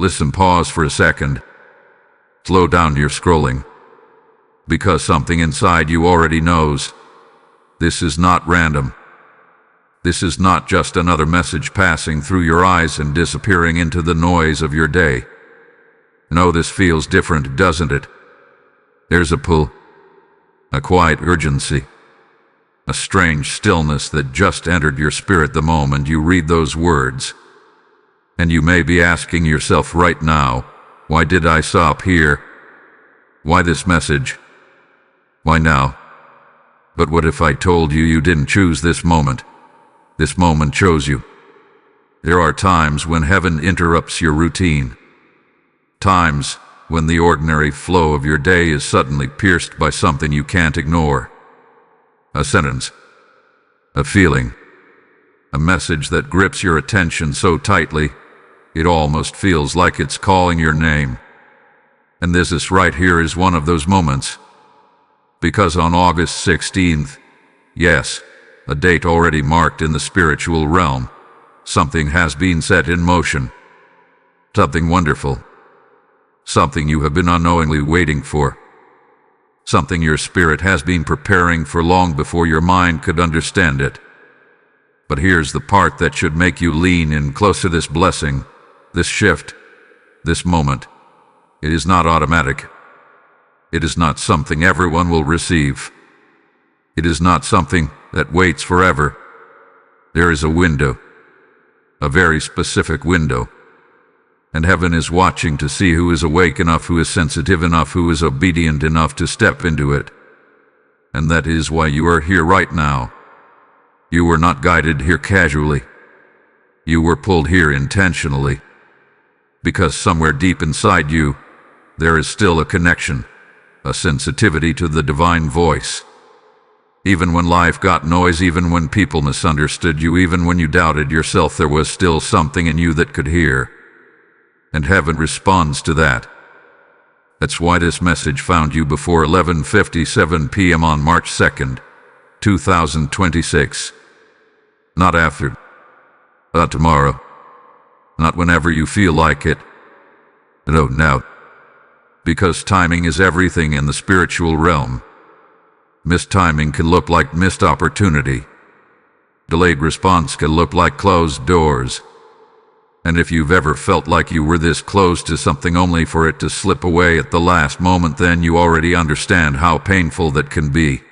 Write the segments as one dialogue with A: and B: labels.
A: Listen, pause for a second. Slow down your scrolling. Because something inside you already knows. This is not random. This is not just another message passing through your eyes and disappearing into the noise of your day. No, this feels different, doesn't it? There's a pull, a quiet urgency, a strange stillness that just entered your spirit the moment you read those words. And you may be asking yourself right now, why did I stop here? Why this message? Why now? But what if I told you you didn't choose this moment? This moment chose you. There are times when heaven interrupts your routine. Times when the ordinary flow of your day is suddenly pierced by something you can't ignore. A sentence, a feeling, a message that grips your attention so tightly, it almost feels like it's calling your name. And this right here is one of those moments. Because on August 16th, yes, a date already marked in the spiritual realm, something has been set in motion. Something wonderful. Something you have been unknowingly waiting for. Something your spirit has been preparing for long before your mind could understand it. But here's the part that should make you lean in close to this blessing, this shift, this moment. It is not automatic. It is not something everyone will receive. It is not something that waits forever. There is a window, a very specific window. And heaven is watching to see who is awake enough, who is sensitive enough, who is obedient enough to step into it. And that is why you are here right now. You were not guided here casually. You were pulled here intentionally. Because somewhere deep inside you, there is still a connection, a sensitivity to the divine voice. Even when life got noise, even when people misunderstood you, even when you doubted yourself, there was still something in you that could hear. And heaven responds to that. That's why this message found you before 11:57 p.m. on March 2nd, 2026. Not after. Not tomorrow. Not whenever you feel like it. No, now. Because timing is everything in the spiritual realm. Missed timing can look like missed opportunity. Delayed response can look like closed doors. And if you've ever felt like you were this close to something only for it to slip away at the last moment, then you already understand how painful that can be.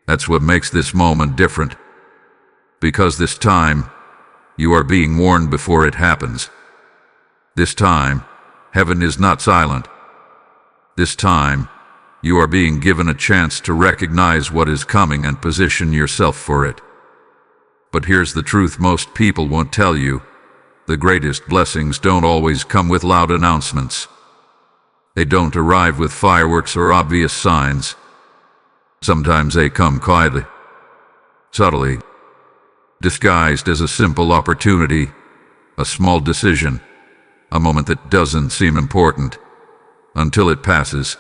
A: That's what makes this moment different. Because this time, you are being warned before it happens. This time, heaven is not silent. This time, you are being given a chance to recognize what is coming and position yourself for it. But here's the truth most people won't tell you. The greatest blessings don't always come with loud announcements. They don't arrive with fireworks or obvious signs. Sometimes they come quietly, subtly, disguised as a simple opportunity, a small decision, a moment that doesn't seem important, until it passes.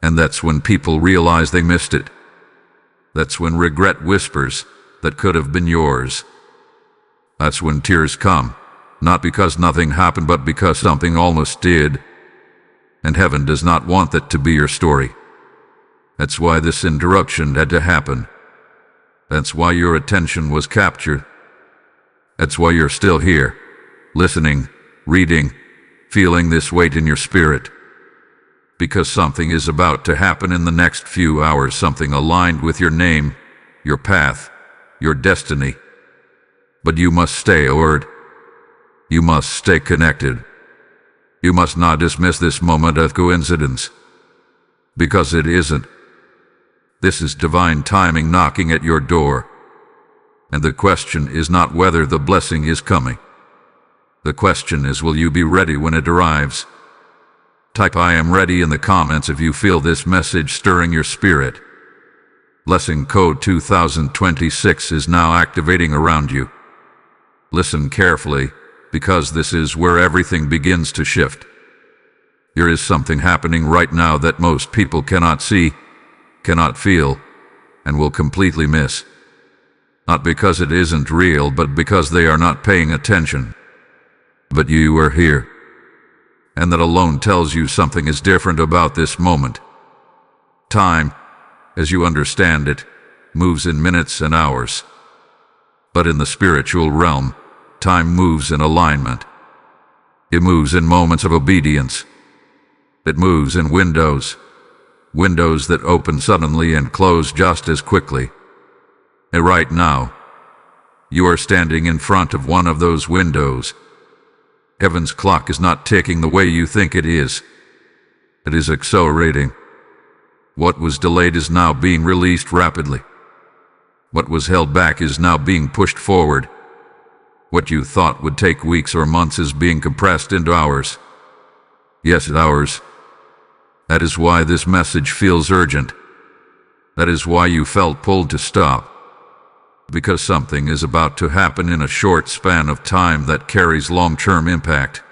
A: And that's when people realize they missed it. That's when regret whispers, that could have been yours. That's when tears come, not because nothing happened, but because something almost did. And heaven does not want that to be your story. That's why this interruption had to happen. That's why your attention was captured. That's why you're still here, listening, reading, feeling this weight in your spirit. Because something is about to happen in the next few hours, something aligned with your name, your path, your destiny. But you must stay alert. You must stay connected. You must not dismiss this moment as coincidence. Because it isn't. This is divine timing knocking at your door. And the question is not whether the blessing is coming. The question is, will you be ready when it arrives? Type "I am ready" in the comments if you feel this message stirring your spirit. Blessing code 2026 is now activating around you. Listen carefully, because this is where everything begins to shift. There is something happening right now that most people cannot see, cannot feel, and will completely miss. Not because it isn't real, but because they are not paying attention. But you are here, and that alone tells you something is different about this moment. Time, as you understand it, moves in minutes and hours. But in the spiritual realm, time moves in alignment. It moves in moments of obedience. It moves in windows that open suddenly and close just as quickly. And right now, you are standing in front of one of those windows. Heaven's clock is not ticking the way you think it is. It is accelerating. What was delayed is now being released rapidly. What was held back is now being pushed forward. What you thought would take weeks or months is being compressed into hours. Yes, hours. That is why this message feels urgent. That is why you felt pulled to stop. Because something is about to happen in a short span of time that carries long-term impact.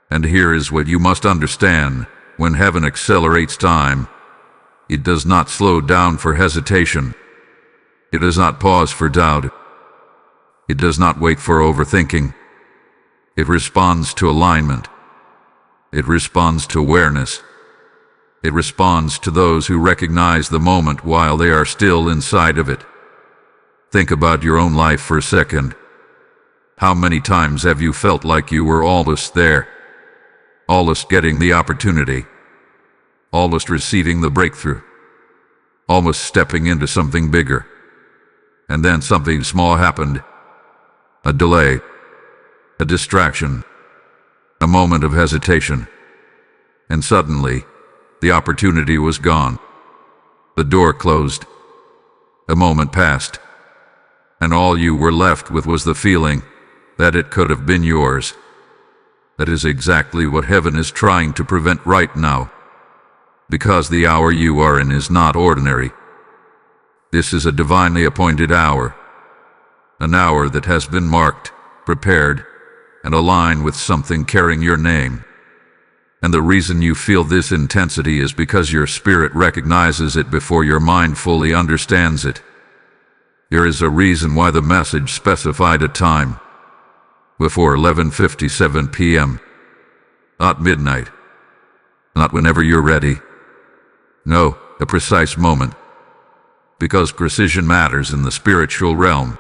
A: And here is what you must understand. When heaven accelerates time, it does not slow down for hesitation. It does not pause for doubt. It does not wait for overthinking. It responds to alignment. It responds to awareness. It responds to those who recognize the moment while they are still inside of it. Think about your own life for a second. How many times have you felt like you were almost there? Almost getting the opportunity. Almost receiving the breakthrough. Almost stepping into something bigger. And then something small happened. A delay. A distraction. A moment of hesitation. And suddenly, the opportunity was gone. The door closed. A moment passed. And all you were left with was the feeling that it could have been yours. That is exactly what heaven is trying to prevent right now. Because the hour you are in is not ordinary. This is a divinely appointed hour. An hour that has been marked, prepared, and aligned with something carrying your name. And the reason you feel this intensity is because your spirit recognizes it before your mind fully understands it. There is a reason why the message specified a time. Before 11:57 p.m. Not midnight. Not whenever you're ready. No, a precise moment. Because precision matters in the spiritual realm.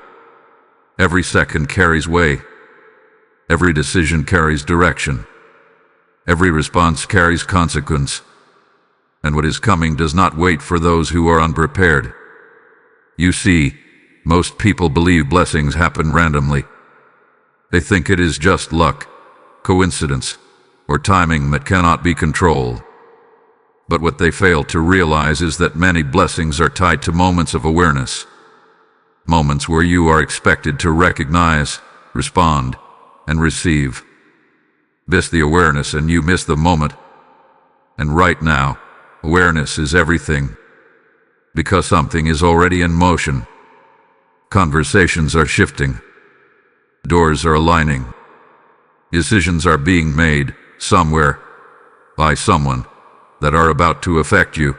A: Every second carries weight. Every decision carries direction. Every response carries consequence. And what is coming does not wait for those who are unprepared. You see, most people believe blessings happen randomly. They think it is just luck, coincidence, or timing that cannot be controlled. But what they fail to realize is that many blessings are tied to moments of awareness. Moments where you are expected to recognize, respond, and receive. Miss the awareness and you miss the moment. And right now, awareness is everything. Because something is already in motion. Conversations are shifting. Doors are aligning. Decisions are being made, somewhere, by someone, that are about to affect you.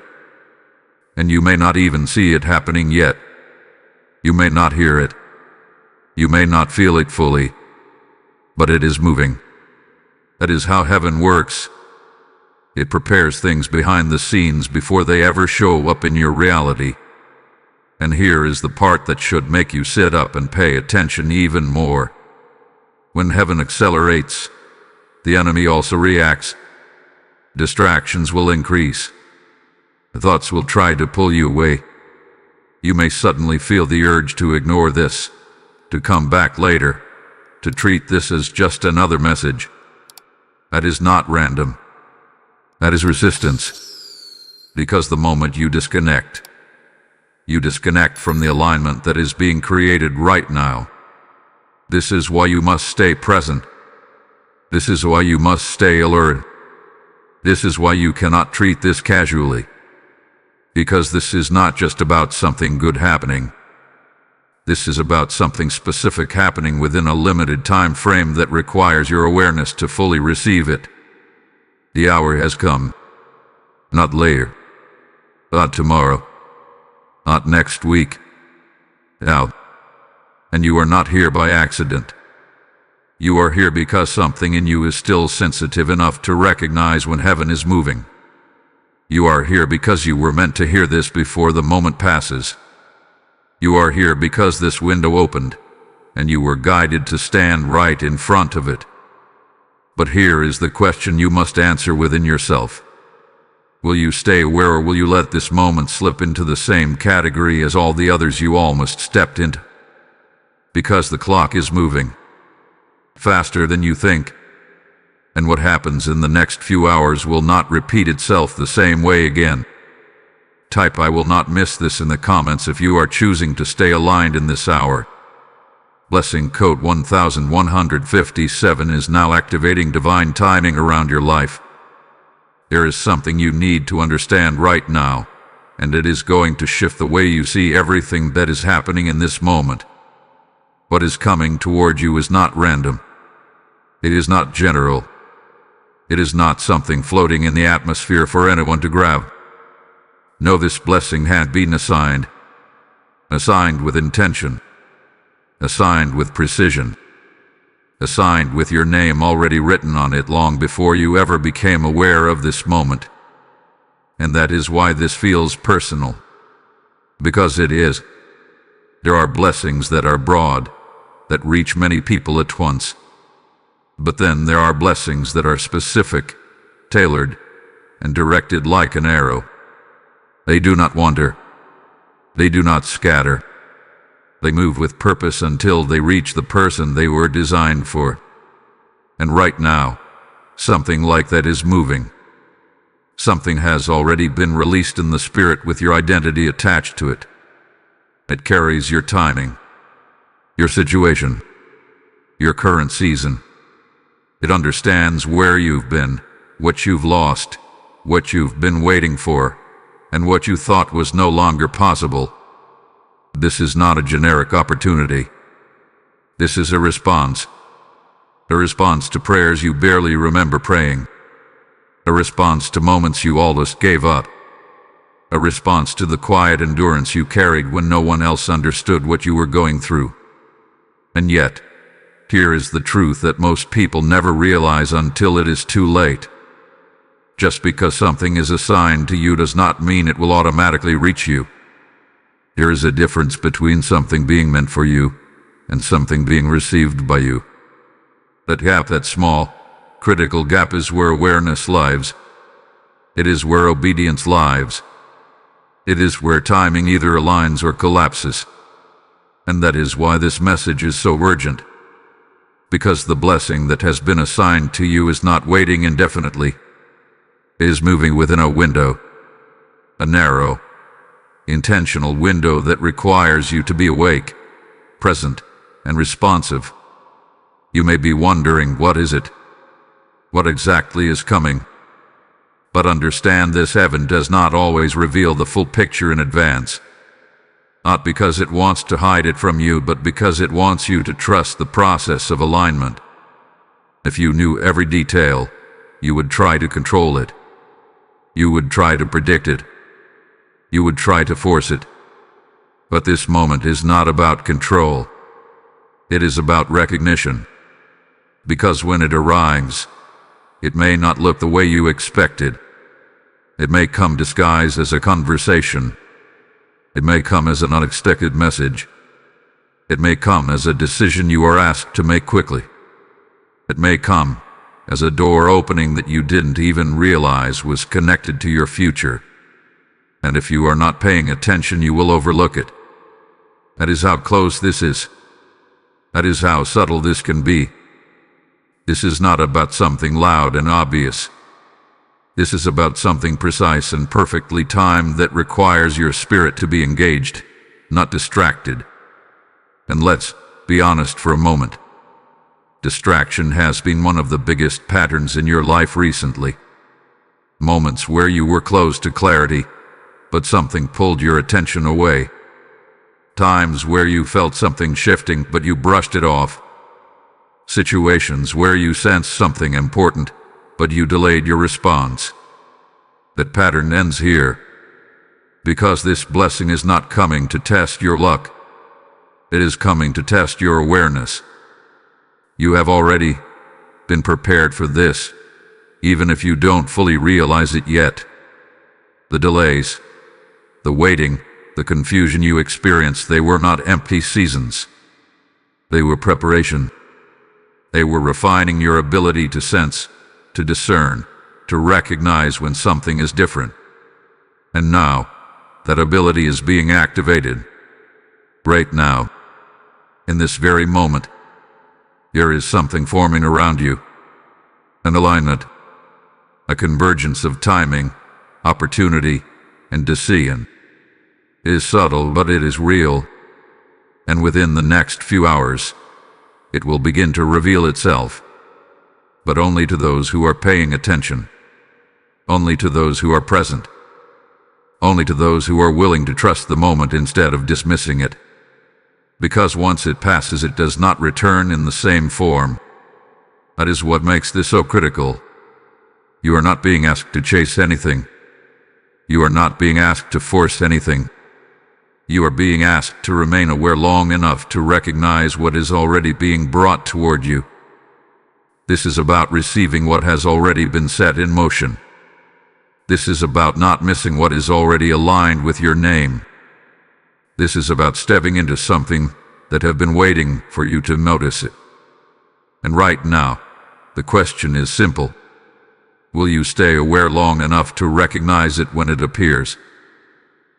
A: And you may not even see it happening yet. You may not hear it. You may not feel it fully. But it is moving. That is how heaven works. It prepares things behind the scenes before they ever show up in your reality. And here is the part that should make you sit up and pay attention even more. When heaven accelerates, the enemy also reacts. Distractions will increase. Thoughts will try to pull you away. You may suddenly feel the urge to ignore this, to come back later, to treat this as just another message. That is not random. That is resistance. Because the moment you disconnect from the alignment that is being created right now. This is why you must stay present. This is why you must stay alert. This is why you cannot treat this casually. Because this is not just about something good happening. This is about something specific happening within a limited time frame that requires your awareness to fully receive it. The hour has come. Not later. Not tomorrow. Not next week. Now. And you are not here by accident. You are here because something in you is still sensitive enough to recognize when heaven is moving. You are here because you were meant to hear this before the moment passes. You are here because this window opened, and you were guided to stand right in front of it. But here is the question you must answer within yourself. Will you stay aware, or will you let this moment slip into the same category as all the others you almost stepped into? Because the clock is moving faster than you think, and what happens in the next few hours will not repeat itself the same way again. Type "I will not miss this" in the comments if you are choosing to stay aligned in this hour. Blessing code 1157 is now activating divine timing around your life. There is something you need to understand right now, and it is going to shift the way you see everything that is happening in this moment. What is coming toward you is not random. It is not general. It is not something floating in the atmosphere for anyone to grab. No, this blessing had been assigned with intention, assigned with precision, assigned with your name already written on it long before you ever became aware of this moment. And that is why this feels personal. Because it is. There are blessings that are broad, that reach many people at once. But then there are blessings that are specific, tailored, and directed like an arrow. They do not wander. They do not scatter. They move with purpose until they reach the person they were designed for. And right now, something like that is moving. Something has already been released in the spirit with your identity attached to it. It carries your timing, your situation, your current season. It understands where you've been, what you've lost, what you've been waiting for, and what you thought was no longer possible. This is not a generic opportunity. This is a response. A response to prayers you barely remember praying. A response to moments you almost gave up. A response to the quiet endurance you carried when no one else understood what you were going through. And yet, here is the truth that most people never realize until it is too late. Just because something is assigned to you does not mean it will automatically reach you. There is a difference between something being meant for you and something being received by you. That gap, that small, critical gap, is where awareness lives. It is where obedience lives. It is where timing either aligns or collapses. And that is why this message is so urgent. Because the blessing that has been assigned to you is not waiting indefinitely. It is moving within a window. A narrow, intentional window that requires you to be awake, present, and responsive. You may be wondering, what is it? What exactly is coming? But understand this: heaven does not always reveal the full picture in advance. Not because it wants to hide it from you, but because it wants you to trust the process of alignment. If you knew every detail, you would try to control it. You would try to predict it. You would try to force it. But this moment is not about control. It is about recognition. Because when it arrives, it may not look the way you expected. It may come disguised as a conversation. It may come as an unexpected message. It may come as a decision you are asked to make quickly. It may come as a door opening that you didn't even realize was connected to your future. And if you are not paying attention, you will overlook it. That is how close this is. That is how subtle this can be. This is not about something loud and obvious. This is about something precise and perfectly timed that requires your spirit to be engaged, not distracted. And let's be honest for a moment. Distraction has been one of the biggest patterns in your life recently. Moments where you were close to clarity, but something pulled your attention away. Times where you felt something shifting, but you brushed it off. Situations where you sensed something important, but you delayed your response. That pattern ends here. Because this blessing is not coming to test your luck. It is coming to test your awareness. You have already been prepared for this, even if you don't fully realize it yet. The delays, the waiting, the confusion you experienced, they were not empty seasons. They were preparation. They were refining your ability to sense, to discern, to recognize when something is different. And now, that ability is being activated. Right now, in this very moment, there is something forming around you. An alignment, a convergence of timing, opportunity, and decision. It is subtle, but it is real. And within the next few hours, it will begin to reveal itself. But only to those who are paying attention. Only to those who are present. Only to those who are willing to trust the moment instead of dismissing it. Because once it passes, it does not return in the same form. That is what makes this so critical. You are not being asked to chase anything. You are not being asked to force anything. You are being asked to remain aware long enough to recognize what is already being brought toward you. This is about receiving what has already been set in motion. This is about not missing what is already aligned with your name. This is about stepping into something that have been waiting for you to notice it. And right now, the question is simple. Will you stay aware long enough to recognize it when it appears?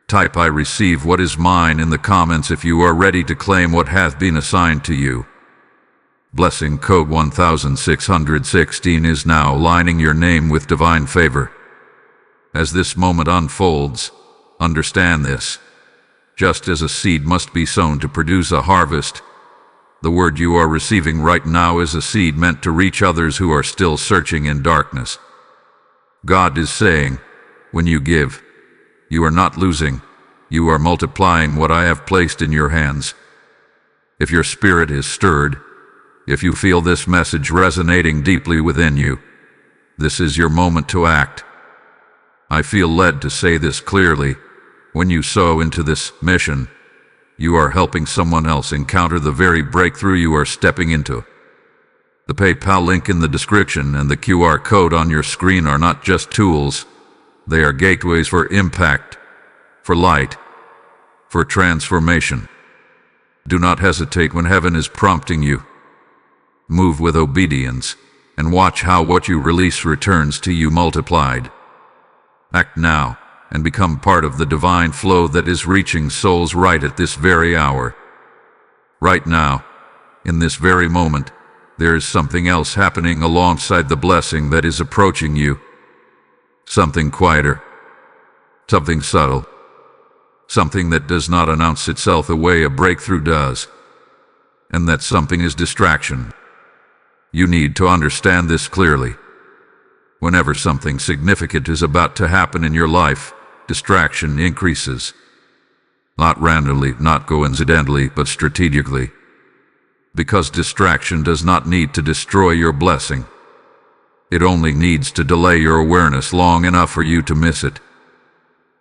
A: Type "I receive what is mine" in the comments if you are ready to claim what hath been assigned to you. Blessing code 1616 is now aligning your name with divine favor. As this moment unfolds, understand this. Just as a seed must be sown to produce a harvest, the word you are receiving right now is a seed meant to reach others who are still searching in darkness. God is saying, when you give, you are not losing, you are multiplying what I have placed in your hands. If your spirit is stirred, if you feel this message resonating deeply within you, this is your moment to act. I feel led to say this clearly. When you sow into this mission, you are helping someone else encounter the very breakthrough you are stepping into. The PayPal link in the description and the QR code on your screen are not just tools. They are gateways for impact, for light, for transformation. Do not hesitate when heaven is prompting you. Move with obedience and watch how what you release returns to you multiplied. Act now and become part of the divine flow that is reaching souls right at this very hour. Right now, in this very moment, there is something else happening alongside the blessing that is approaching you. Something quieter, something subtle, something that does not announce itself the way a breakthrough does. And that something is distraction. You need to understand this clearly. Whenever something significant is about to happen in your life, distraction increases. Not randomly, not coincidentally, but strategically. Because distraction does not need to destroy your blessing. It only needs to delay your awareness long enough for you to miss it.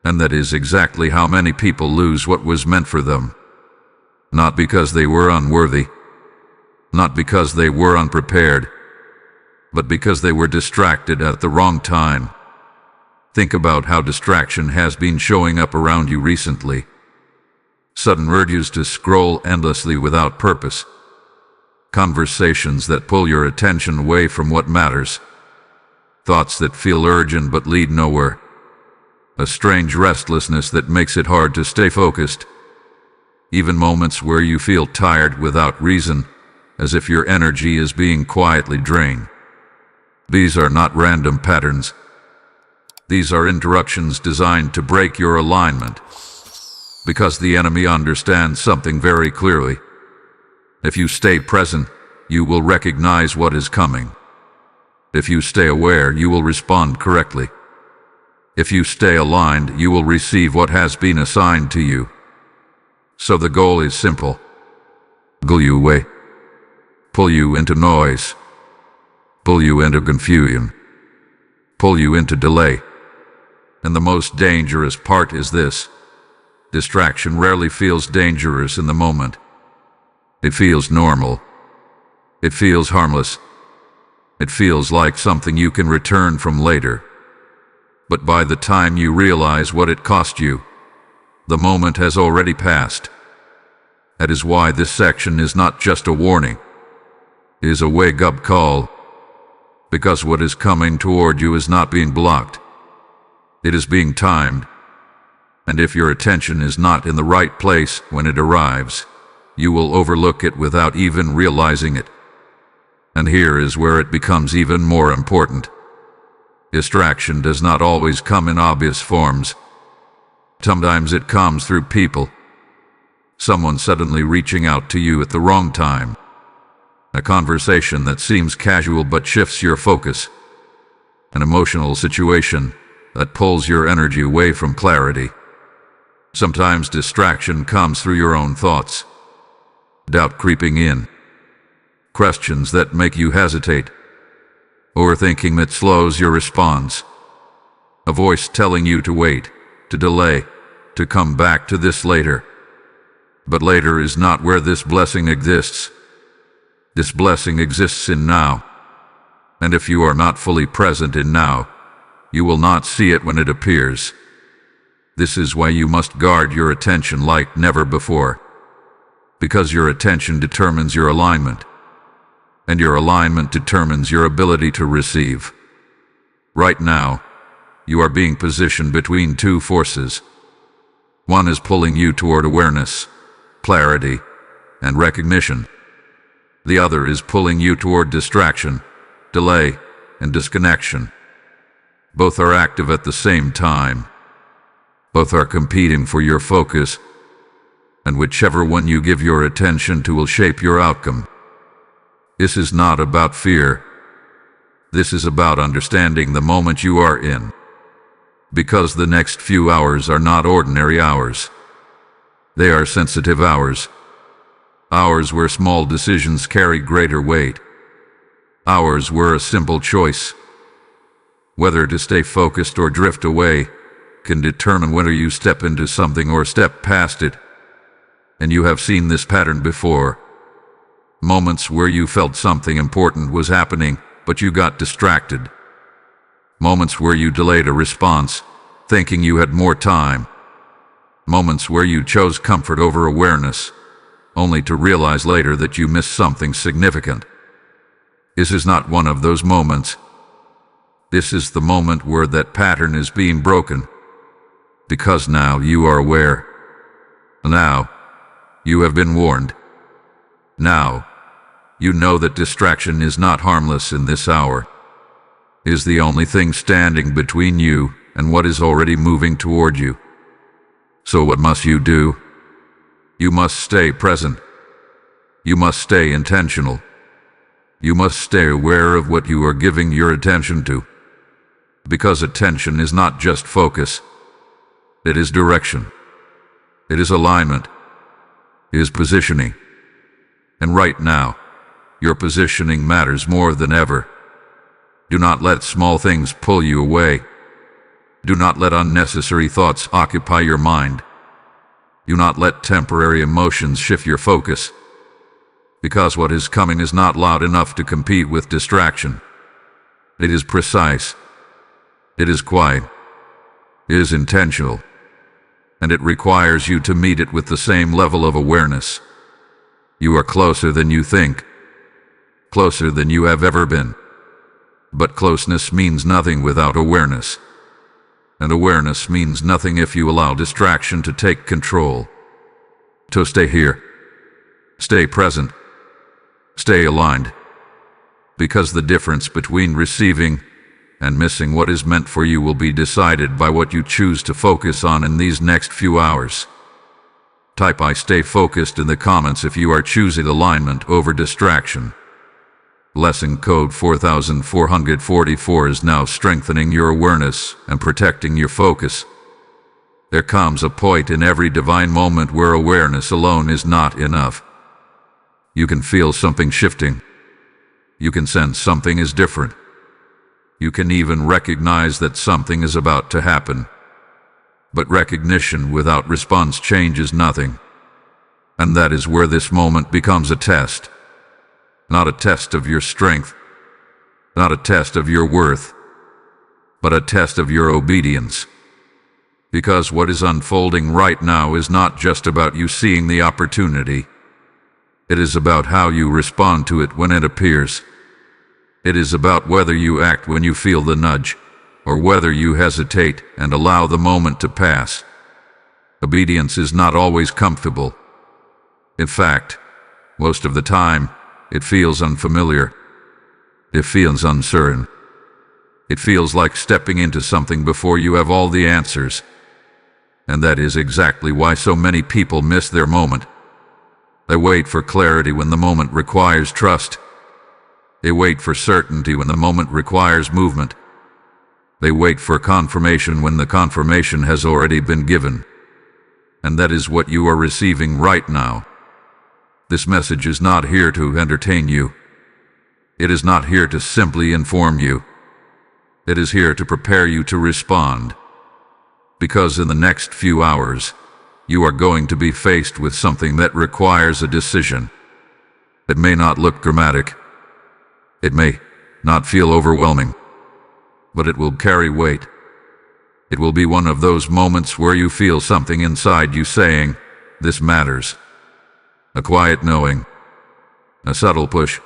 A: And that is exactly how many people lose what was meant for them. Not because they were unworthy, not because they were unprepared, but because they were distracted at the wrong time. Think about how distraction has been showing up around you recently. Sudden urges to scroll endlessly without purpose. Conversations that pull your attention away from what matters. Thoughts that feel urgent but lead nowhere. A strange restlessness that makes it hard to stay focused. Even moments where you feel tired without reason, as if your energy is being quietly drained. These are not random patterns. These are interruptions designed to break your alignment. Because the enemy understands something very clearly. If you stay present, you will recognize what is coming. If you stay aware, you will respond correctly. If you stay aligned, you will receive what has been assigned to you. So the goal is simple. Pull you away. Pull you into noise. Pull you into confusion. Pull you into delay. And the most dangerous part is this. Distraction rarely feels dangerous in the moment. It feels normal. It feels harmless. It feels like something you can return from later. But by the time you realize what it cost you, the moment has already passed. That is why this section is not just a warning. It is a wake-up call. Because what is coming toward you is not being blocked. It is being timed. And if your attention is not in the right place when it arrives, you will overlook it without even realizing it. And here is where it becomes even more important. Distraction does not always come in obvious forms. Sometimes it comes through people. Someone suddenly reaching out to you at the wrong time. A conversation that seems casual but shifts your focus. An emotional situation that pulls your energy away from clarity. Sometimes distraction comes through your own thoughts. Doubt creeping in. Questions that make you hesitate. Overthinking that slows your response. A voice telling you to wait, to delay, to come back to this later. But later is not where this blessing exists. This blessing exists in now. And if you are not fully present in now, you will not see it when it appears. This is why you must guard your attention like never before. Because your attention determines your alignment. And your alignment determines your ability to receive. Right now, you are being positioned between two forces. One is pulling you toward awareness, clarity, and recognition. The other is pulling you toward distraction, delay, and disconnection. Both are active at the same time. Both are competing for your focus, and whichever one you give your attention to will shape your outcome. This is not about fear. This is about understanding the moment you are in. Because the next few hours are not ordinary hours. They are sensitive hours. Hours where small decisions carry greater weight. Hours where a simple choice, whether to stay focused or drift away, can determine whether you step into something or step past it. And you have seen this pattern before. Moments where you felt something important was happening, but you got distracted. Moments where you delayed a response, thinking you had more time. Moments where you chose comfort over awareness, only to realize later that you missed something significant. This is not one of those moments. This is the moment where that pattern is being broken. Because now you are aware. Now, you have been warned. Now, you know that distraction is not harmless in this hour. It is the only thing standing between you and what is already moving toward you. So what must you do? You must stay present. You must stay intentional. You must stay aware of what you are giving your attention to. Because attention is not just focus. It is direction. It is alignment. It is positioning. And right now, your positioning matters more than ever. Do not let small things pull you away. Do not let unnecessary thoughts occupy your mind. Do not let temporary emotions shift your focus. Because what is coming is not loud enough to compete with distraction. It is precise. It is quiet. It is intentional. And it requires you to meet it with the same level of awareness. You are closer than you think. Closer than you have ever been. But closeness means nothing without awareness. And awareness means nothing if you allow distraction to take control. So stay here. Stay present. Stay aligned. Because the difference between receiving and missing what is meant for you will be decided by what you choose to focus on in these next few hours. Type "I stay focused" in the comments if you are choosing alignment over distraction. Lesson code 4444 is now strengthening your awareness and protecting your focus. There comes a point in every divine moment where awareness alone is not enough. You can feel something shifting. You can sense something is different. You can even recognize that something is about to happen. But recognition without response changes nothing. And that is where this moment becomes a test. Not a test of your strength, not a test of your worth, but a test of your obedience. Because what is unfolding right now is not just about you seeing the opportunity. It is about how you respond to it when it appears. It is about whether you act when you feel the nudge, or whether you hesitate and allow the moment to pass. Obedience is not always comfortable. In fact, most of the time, it feels unfamiliar. It feels uncertain. It feels like stepping into something before you have all the answers. And that is exactly why so many people miss their moment. They wait for clarity when the moment requires trust. They wait for certainty when the moment requires movement. They wait for confirmation when the confirmation has already been given. And that is what you are receiving right now. This message is not here to entertain you. It is not here to simply inform you. It is here to prepare you to respond. Because in the next few hours, you are going to be faced with something that requires a decision. It may not look dramatic. It may not feel overwhelming. But it will carry weight. It will be one of those moments where you feel something inside you saying, "This matters." A quiet knowing, a subtle push,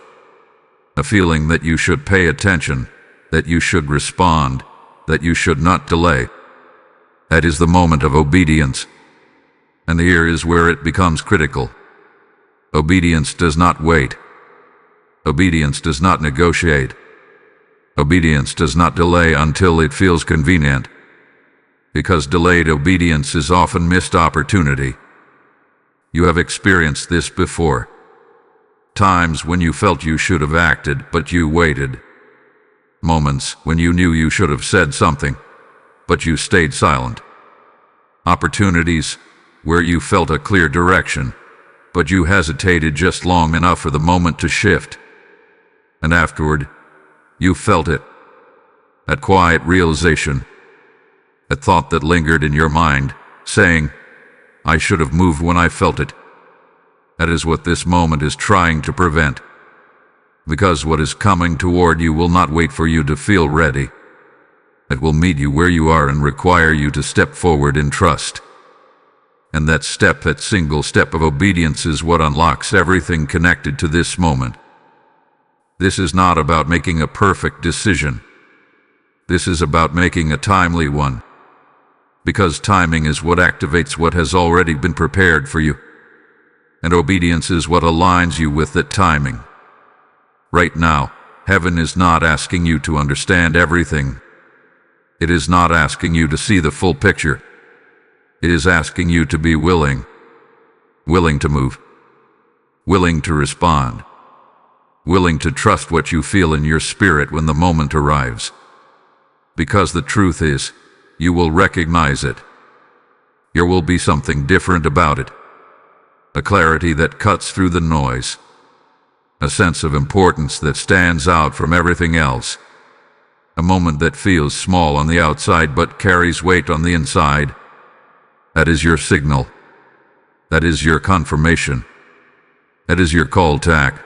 A: a feeling that you should pay attention, that you should respond, that you should not delay. That is the moment of obedience. And here is where it becomes critical. Obedience does not wait. Obedience does not negotiate. Obedience does not delay until it feels convenient. Because delayed obedience is often missed opportunity. You have experienced this before. Times when you felt you should have acted, but you waited. Moments when you knew you should have said something, but you stayed silent. Opportunities where you felt a clear direction, but you hesitated just long enough for the moment to shift. And afterward, you felt it. That quiet realization. A thought that lingered in your mind, saying, "I should have moved when I felt it." That is what this moment is trying to prevent. Because what is coming toward you will not wait for you to feel ready. It will meet you where you are and require you to step forward in trust. And that step, that single step of obedience, is what unlocks everything connected to this moment. This is not about making a perfect decision. This is about making a timely one. Because timing is what activates what has already been prepared for you. And obedience is what aligns you with that timing. Right now, heaven is not asking you to understand everything. It is not asking you to see the full picture. It is asking you to be willing. Willing to move. Willing to respond. Willing to trust what you feel in your spirit when the moment arrives. Because the truth is, you will recognize it. There will be something different about it. A clarity that cuts through the noise. A sense of importance that stands out from everything else. A moment that feels small on the outside but carries weight on the inside. That is your signal. That is your confirmation. That is your call to act.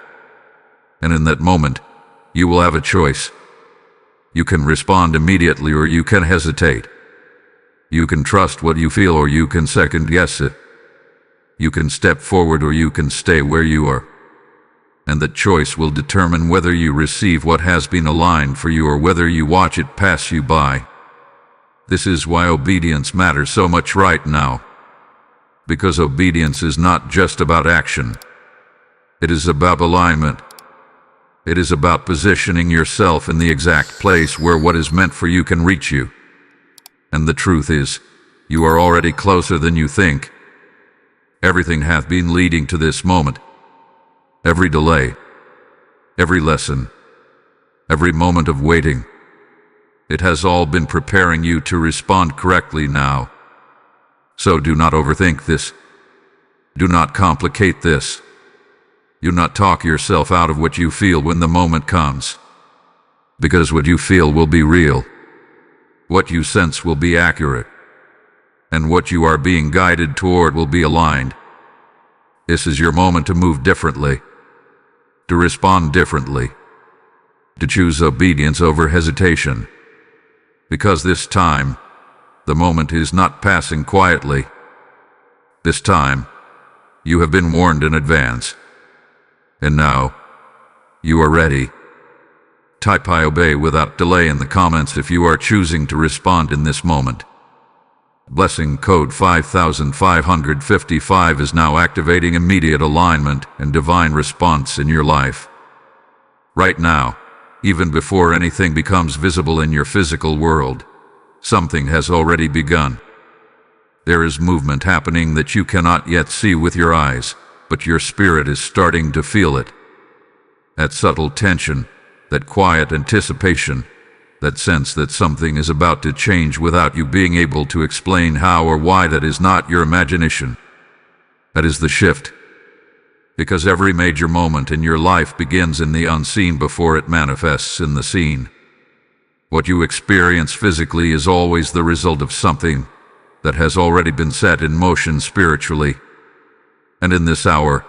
A: And in that moment, you will have a choice. You can respond immediately or you can hesitate. You can trust what you feel or you can second guess it. You can step forward or you can stay where you are. And that choice will determine whether you receive what has been aligned for you or whether you watch it pass you by. This is why obedience matters so much right now. Because obedience is not just about action. It is about alignment. It is about positioning yourself in the exact place where what is meant for you can reach you. And the truth is, you are already closer than you think. Everything hath been leading to this moment. Every delay, every lesson, every moment of waiting. It has all been preparing you to respond correctly now. So do not overthink this. Do not complicate this. Do not talk yourself out of what you feel when the moment comes. Because what you feel will be real. What you sense will be accurate. And what you are being guided toward will be aligned. This is your moment to move differently. To to respond differently, to choose obedience over hesitation. Because this time, the moment is not passing quietly. This time, you have been warned in advance. And now, you are ready. Type I obey without delay in the comments if you are choosing to respond in this moment. Blessing code 5555 is now activating immediate alignment and divine response in your life. Right now, even before anything becomes visible in your physical world, something has already begun. There is movement happening that you cannot yet see with your eyes, but your spirit is starting to feel it. That subtle tension, that quiet anticipation, that sense that something is about to change without you being able to explain how or why. That is not your imagination. That is the shift. Because every major moment in your life begins in the unseen before it manifests in the seen. What you experience physically is always the result of something that has already been set in motion spiritually. And in this hour,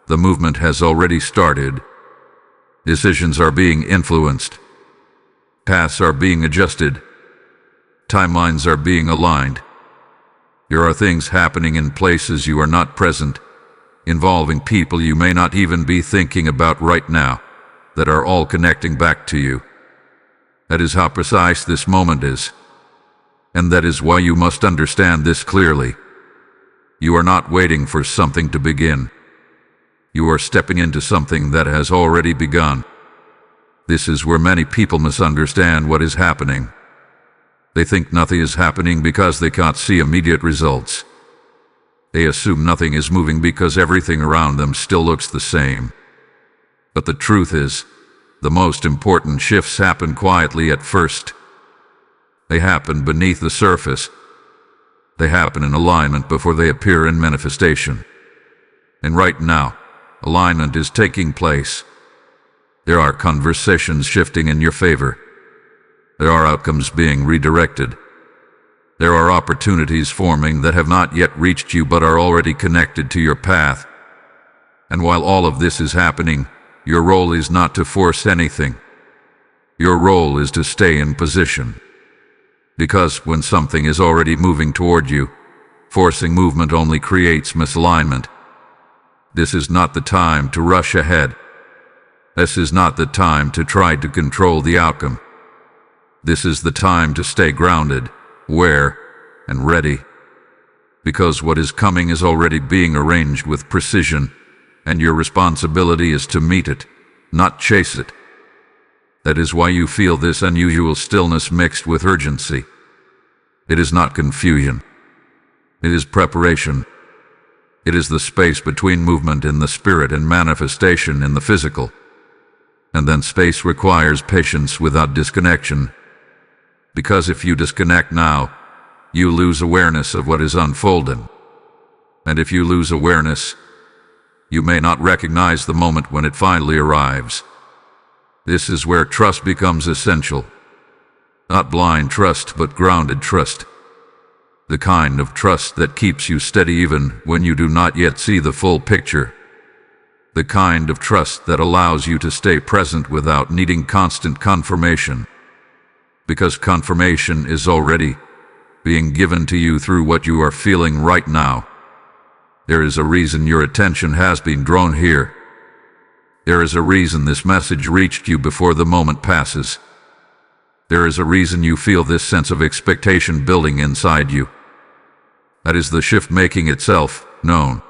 A: the movement has already started. Decisions are being influenced. Paths are being adjusted. Timelines are being aligned. There are things happening in places you are not present, involving people you may not even be thinking about right now, that are all connecting back to you. That is how precise this moment is. And that is why you must understand this clearly. You are not waiting for something to begin. You are stepping into something that has already begun. This is where many people misunderstand what is happening. They think nothing is happening because they can't see immediate results. They assume nothing is moving because everything around them still looks the same. But the truth is, the most important shifts happen quietly at first. They happen beneath the surface. They happen in alignment before they appear in manifestation. And right now, alignment is taking place. There are conversations shifting in your favor. There are outcomes being redirected. There are opportunities forming that have not yet reached you but are already connected to your path. And while all of this is happening, your role is not to force anything. Your role is to stay in position. Because when something is already moving toward you, forcing movement only creates misalignment. This is not the time to rush ahead. This is not the time to try to control the outcome. This is the time to stay grounded, aware, and ready. Because what is coming is already being arranged with precision, and your responsibility is to meet it, not chase it. That is why you feel this unusual stillness mixed with urgency. It is not confusion. It is preparation. It is the space between movement in the spirit and manifestation in the physical. And then space requires patience without disconnection. Because if you disconnect now, you lose awareness of what is unfolding. And if you lose awareness, you may not recognize the moment when it finally arrives. This is where trust becomes essential. Not blind trust, but grounded trust. The kind of trust that keeps you steady even when you do not yet see the full picture. The kind of trust that allows you to stay present without needing constant confirmation. Because confirmation is already being given to you through what you are feeling right now. There is a reason your attention has been drawn here. There is a reason this message reached you before the moment passes. There is a reason you feel this sense of expectation building inside you. That is the shift making itself known.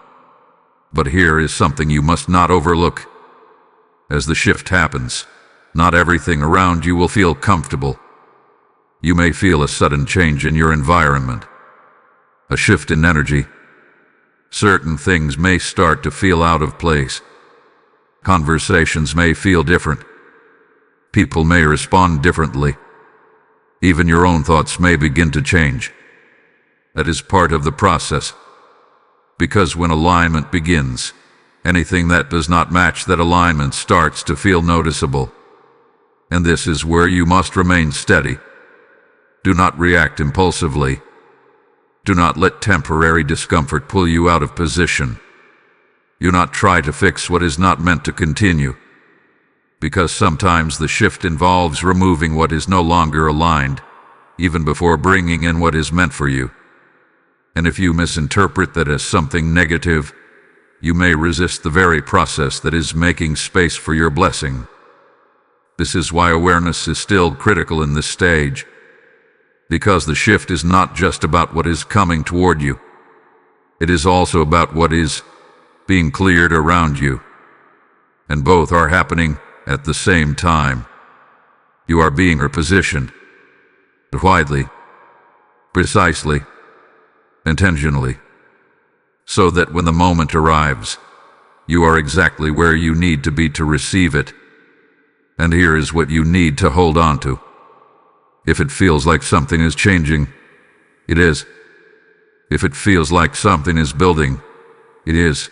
A: But here is something you must not overlook. As the shift happens, not everything around you will feel comfortable. You may feel a sudden change in your environment, a shift in energy. Certain things may start to feel out of place. Conversations may feel different. People may respond differently. Even your own thoughts may begin to change. That is part of the process. Because when alignment begins, anything that does not match that alignment starts to feel noticeable. And this is where you must remain steady. Do not react impulsively. Do not let temporary discomfort pull you out of position. You not try to fix what is not meant to continue, because sometimes the shift involves removing what is no longer aligned, even before bringing in what is meant for you. And if you misinterpret that as something negative, you may resist the very process that is making space for your blessing. This is why awareness is still critical in this stage, because the shift is not just about what is coming toward you. It is also about what is being cleared around you, and both are happening at the same time. You are being repositioned, widely, precisely, intentionally, so that when the moment arrives, you are exactly where you need to be to receive it. And here is what you need to hold on to. If it feels like something is changing, it is. If it feels like something is building, it is.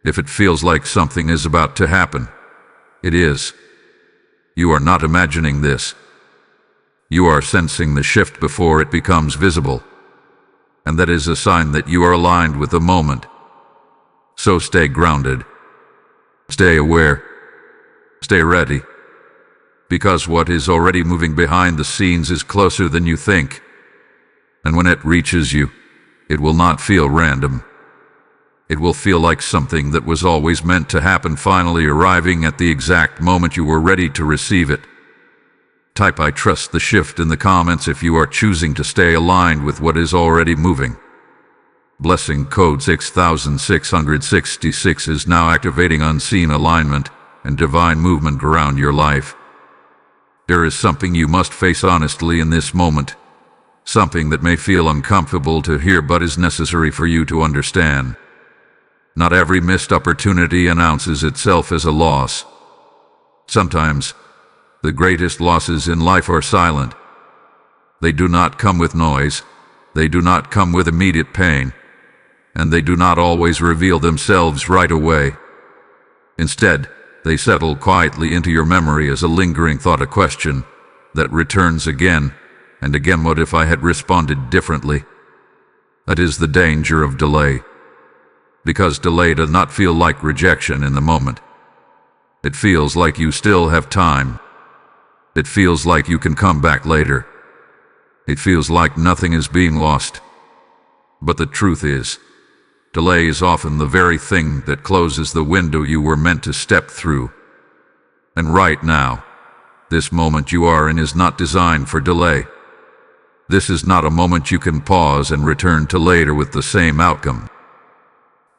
A: If it feels like something is about to happen, it is. You are not imagining this. You are sensing the shift before it becomes visible, and that is a sign that you are aligned with the moment. So stay grounded, stay aware, stay ready, because what is already moving behind the scenes is closer than you think, and when it reaches you, it will not feel random. It will feel like something that was always meant to happen, finally arriving at the exact moment you were ready to receive it. Type "I trust the shift" in the comments if you are choosing to stay aligned with what is already moving. Blessing code 6666 is now activating unseen alignment and divine movement around your life. There is something you must face honestly in this moment, something that may feel uncomfortable to hear but is necessary for you to understand. Not every missed opportunity announces itself as a loss. Sometimes, the greatest losses in life are silent. They do not come with noise, they do not come with immediate pain, and they do not always reveal themselves right away. Instead, they settle quietly into your memory as a lingering thought, a question that returns again and again: what if I had responded differently? That is the danger of delay. Because delay does not feel like rejection in the moment. It feels like you still have time. It feels like you can come back later. It feels like nothing is being lost. But the truth is, delay is often the very thing that closes the window you were meant to step through. And right now, this moment you are in is not designed for delay. This is not a moment you can pause and return to later with the same outcome.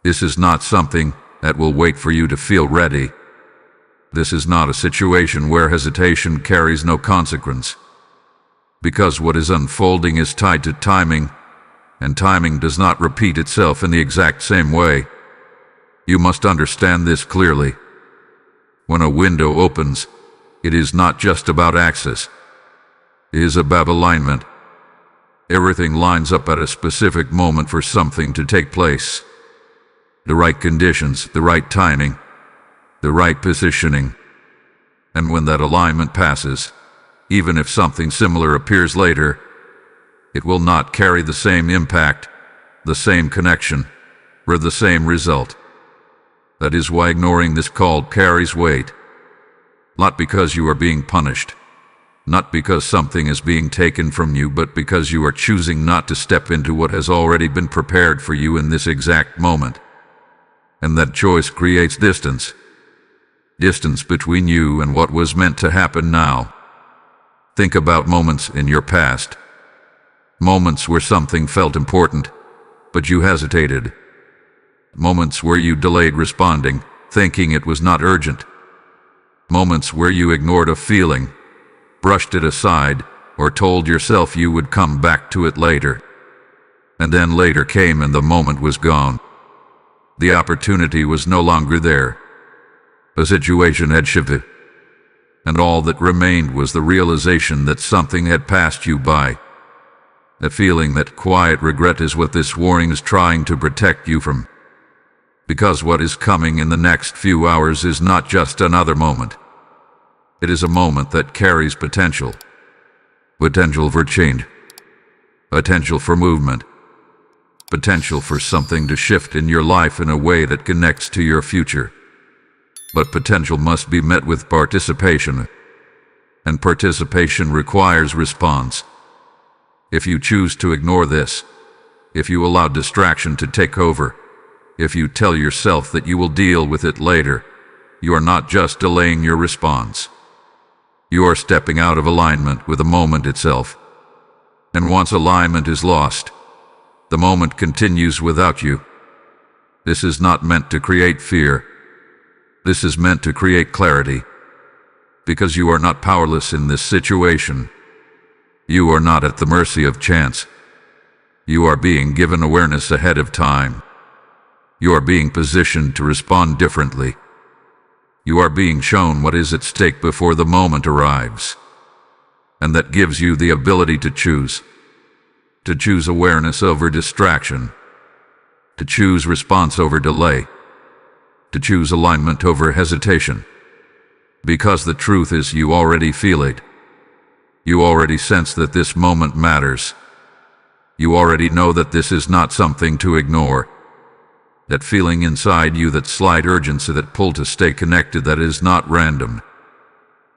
A: This is not something that will wait for you to feel ready. This is not a situation where hesitation carries no consequence. Because what is unfolding is tied to timing, and timing does not repeat itself in the exact same way. You must understand this clearly. When a window opens, it is not just about access. It is about alignment. Everything lines up at a specific moment for something to take place. The right conditions, the right timing, the right positioning. And when that alignment passes, even if something similar appears later, it will not carry the same impact, the same connection, or the same result. That is why ignoring this call carries weight. Not because you are being punished, not because something is being taken from you, but because you are choosing not to step into what has already been prepared for you in this exact moment. And that choice creates distance. Distance between you and what was meant to happen now. Think about moments in your past. Moments where something felt important, but you hesitated. Moments where you delayed responding, thinking it was not urgent. Moments where you ignored a feeling, brushed it aside, or told yourself you would come back to it later. And then later came and the moment was gone. The opportunity was no longer there. The situation had shifted. And all that remained was the realization that something had passed you by. The feeling, that quiet regret, is what this warning is trying to protect you from. Because what is coming in the next few hours is not just another moment. It is a moment that carries potential. Potential for change. Potential for movement. potential for something to shift in your life in a way that connects to your future. But potential must be met with participation, and participation requires response. If you choose to ignore this, if you allow distraction to take over, if you tell yourself that you will deal with it later, you are not just delaying your response. You are stepping out of alignment with the moment itself. And once alignment is lost, the moment continues without you. This is not meant to create fear. This is meant to create clarity. Because you are not powerless in this situation. You are not at the mercy of chance. You are being given awareness ahead of time. You are being positioned to respond differently. You are being shown what is at stake before the moment arrives. And that gives you the ability to choose. To choose awareness over distraction. To choose response over delay. To choose alignment over hesitation. Because the truth is, you already feel it. You already sense that this moment matters. You already know that this is not something to ignore. That feeling inside you, that slight urgency, that pull to stay connected, that is not random.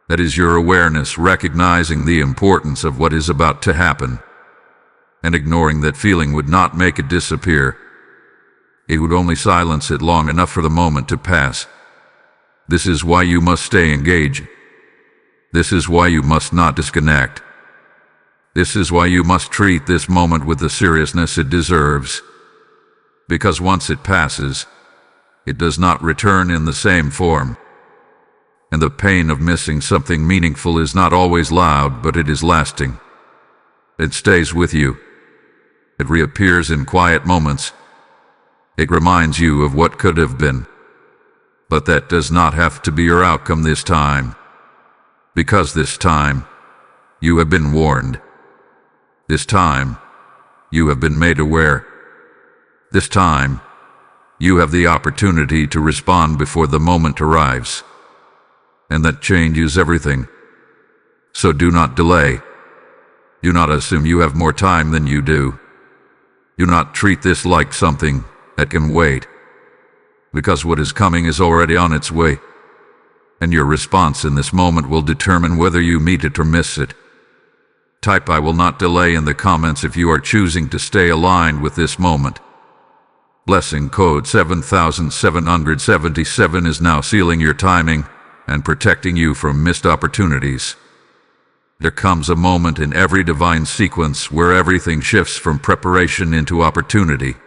A: That is your awareness recognizing the importance of what is about to happen. And ignoring that feeling would not make it disappear. It would only silence it long enough for the moment to pass. This is why you must stay engaged. This is why you must not disconnect. This is why you must treat this moment with the seriousness it deserves. Because once it passes, it does not return in the same form. And the pain of missing something meaningful is not always loud, but it is lasting. It stays with you. It reappears in quiet moments. It reminds you of what could have been. But that does not have to be your outcome this time. Because this time, you have been warned. This time, you have been made aware. This time, you have the opportunity to respond before the moment arrives. And that changes everything. So do not delay. Do not assume you have more time than you do. Do not treat this like something that can wait. Because what is coming is already on its way. And your response in this moment will determine whether you meet it or miss it. Type "I will not delay" in the comments if you are choosing to stay aligned with this moment. Blessing code 7777 is now sealing your timing and protecting you from missed opportunities. There comes a moment in every divine sequence where everything shifts from preparation into opportunity.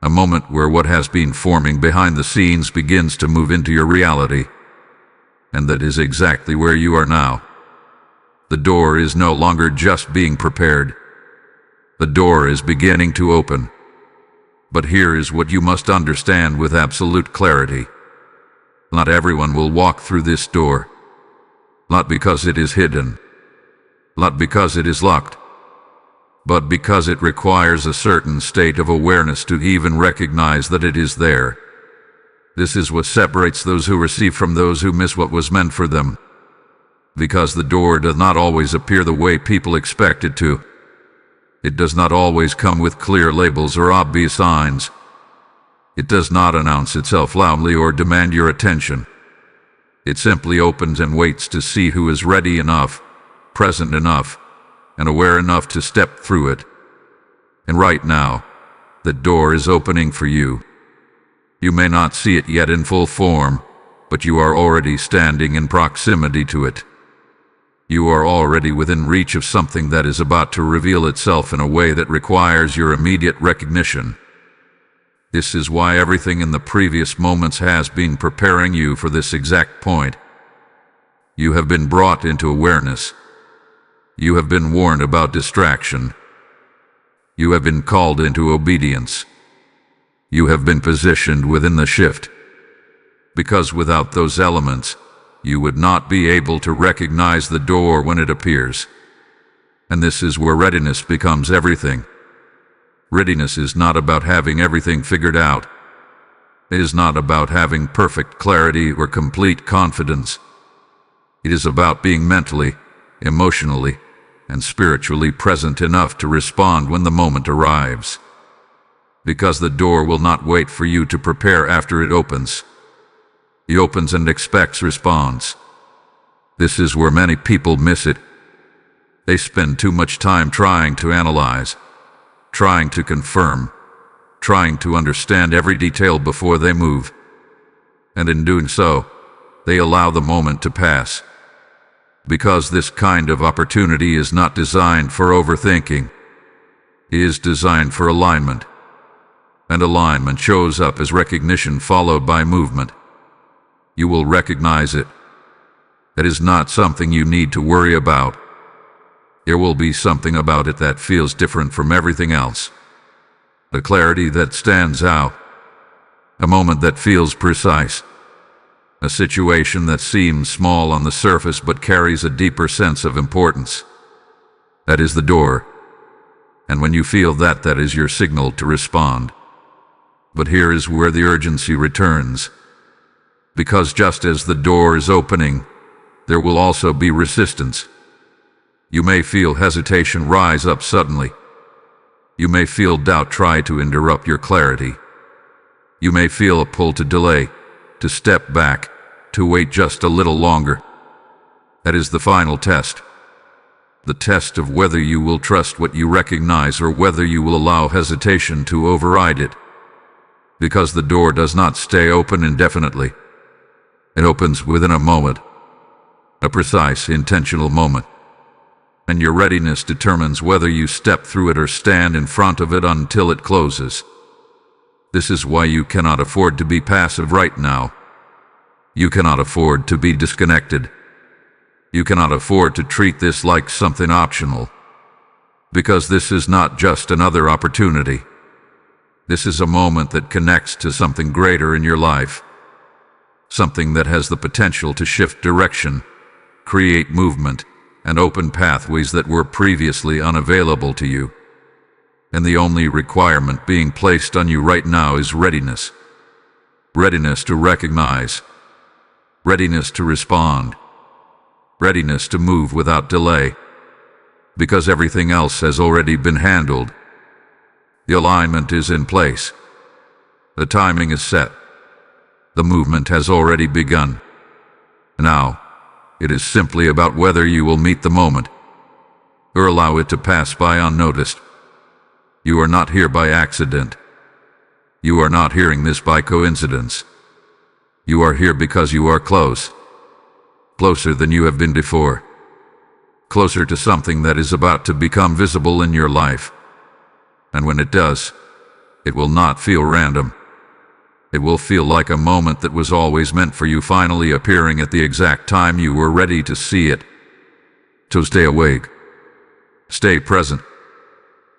A: A moment where what has been forming behind the scenes begins to move into your reality. And that is exactly where you are now. The door is no longer just being prepared. The door is beginning to open. But here is what you must understand with absolute clarity. Not everyone will walk through this door. Not because it is hidden. Not because it is locked. But because it requires a certain state of awareness to even recognize that it is there. This is what separates those who receive from those who miss what was meant for them. Because the door does not always appear the way people expect it to. It does not always come with clear labels or obvious signs. It does not announce itself loudly or demand your attention. It simply opens and waits to see who is ready enough, present enough, and aware enough to step through it. And right now, the door is opening for you. You may not see it yet in full form, but you are already standing in proximity to it. You are already within reach of something that is about to reveal itself in a way that requires your immediate recognition. This is why everything in the previous moments has been preparing you for this exact point. You have been brought into awareness. You have been warned about distraction. You have been called into obedience. You have been positioned within the shift. Because without those elements, you would not be able to recognize the door when it appears. And this is where readiness becomes everything. Readiness is not about having everything figured out. It is not about having perfect clarity or complete confidence. It is about being mentally, emotionally, and spiritually present enough to respond when the moment arrives. because the door will not wait for you to prepare after it opens. He opens and expects response. This is where many people miss it. They spend too much time trying to analyze, trying to confirm, trying to understand every detail before they move. And in doing so, they allow the moment to pass. Because this kind of opportunity is not designed for overthinking. It is designed for alignment. And alignment shows up as recognition followed by movement. You will recognize it. It is not something you need to worry about. There will be something about it that feels different from everything else. A clarity that stands out. A moment that feels precise. A situation that seems small on the surface but carries a deeper sense of importance. That is the door. And when you feel that, that is your signal to respond. But here is where the urgency returns. Because just as the door is opening, there will also be resistance. You may feel hesitation rise up suddenly. You may feel doubt try to interrupt your clarity. You may feel a pull to delay, to step back, to wait just a little longer. That is the final test. The test of whether you will trust what you recognize or whether you will allow hesitation to override it. Because the door does not stay open indefinitely. It opens within a moment. A precise, intentional moment. And your readiness determines whether you step through it or stand in front of it until it closes. This is why you cannot afford to be passive right now. You cannot afford to be disconnected. You cannot afford to treat this like something optional. Because this is not just another opportunity. This is a moment that connects to something greater in your life. Something that has the potential to shift direction, create movement, and open pathways that were previously unavailable to you. And the only requirement being placed on you right now is readiness. Readiness to recognize. Readiness to respond. Readiness to move without delay. Because everything else has already been handled. The alignment is in place. The timing is set. The movement has already begun. Now, it is simply about whether you will meet the moment or allow it to pass by unnoticed. You are not here by accident. You are not hearing this by coincidence. You are here because you are close. Closer than you have been before. Closer to something that is about to become visible in your life. And when it does, it will not feel random. It will feel like a moment that was always meant for you finally appearing at the exact time you were ready to see it. So stay awake. Stay present.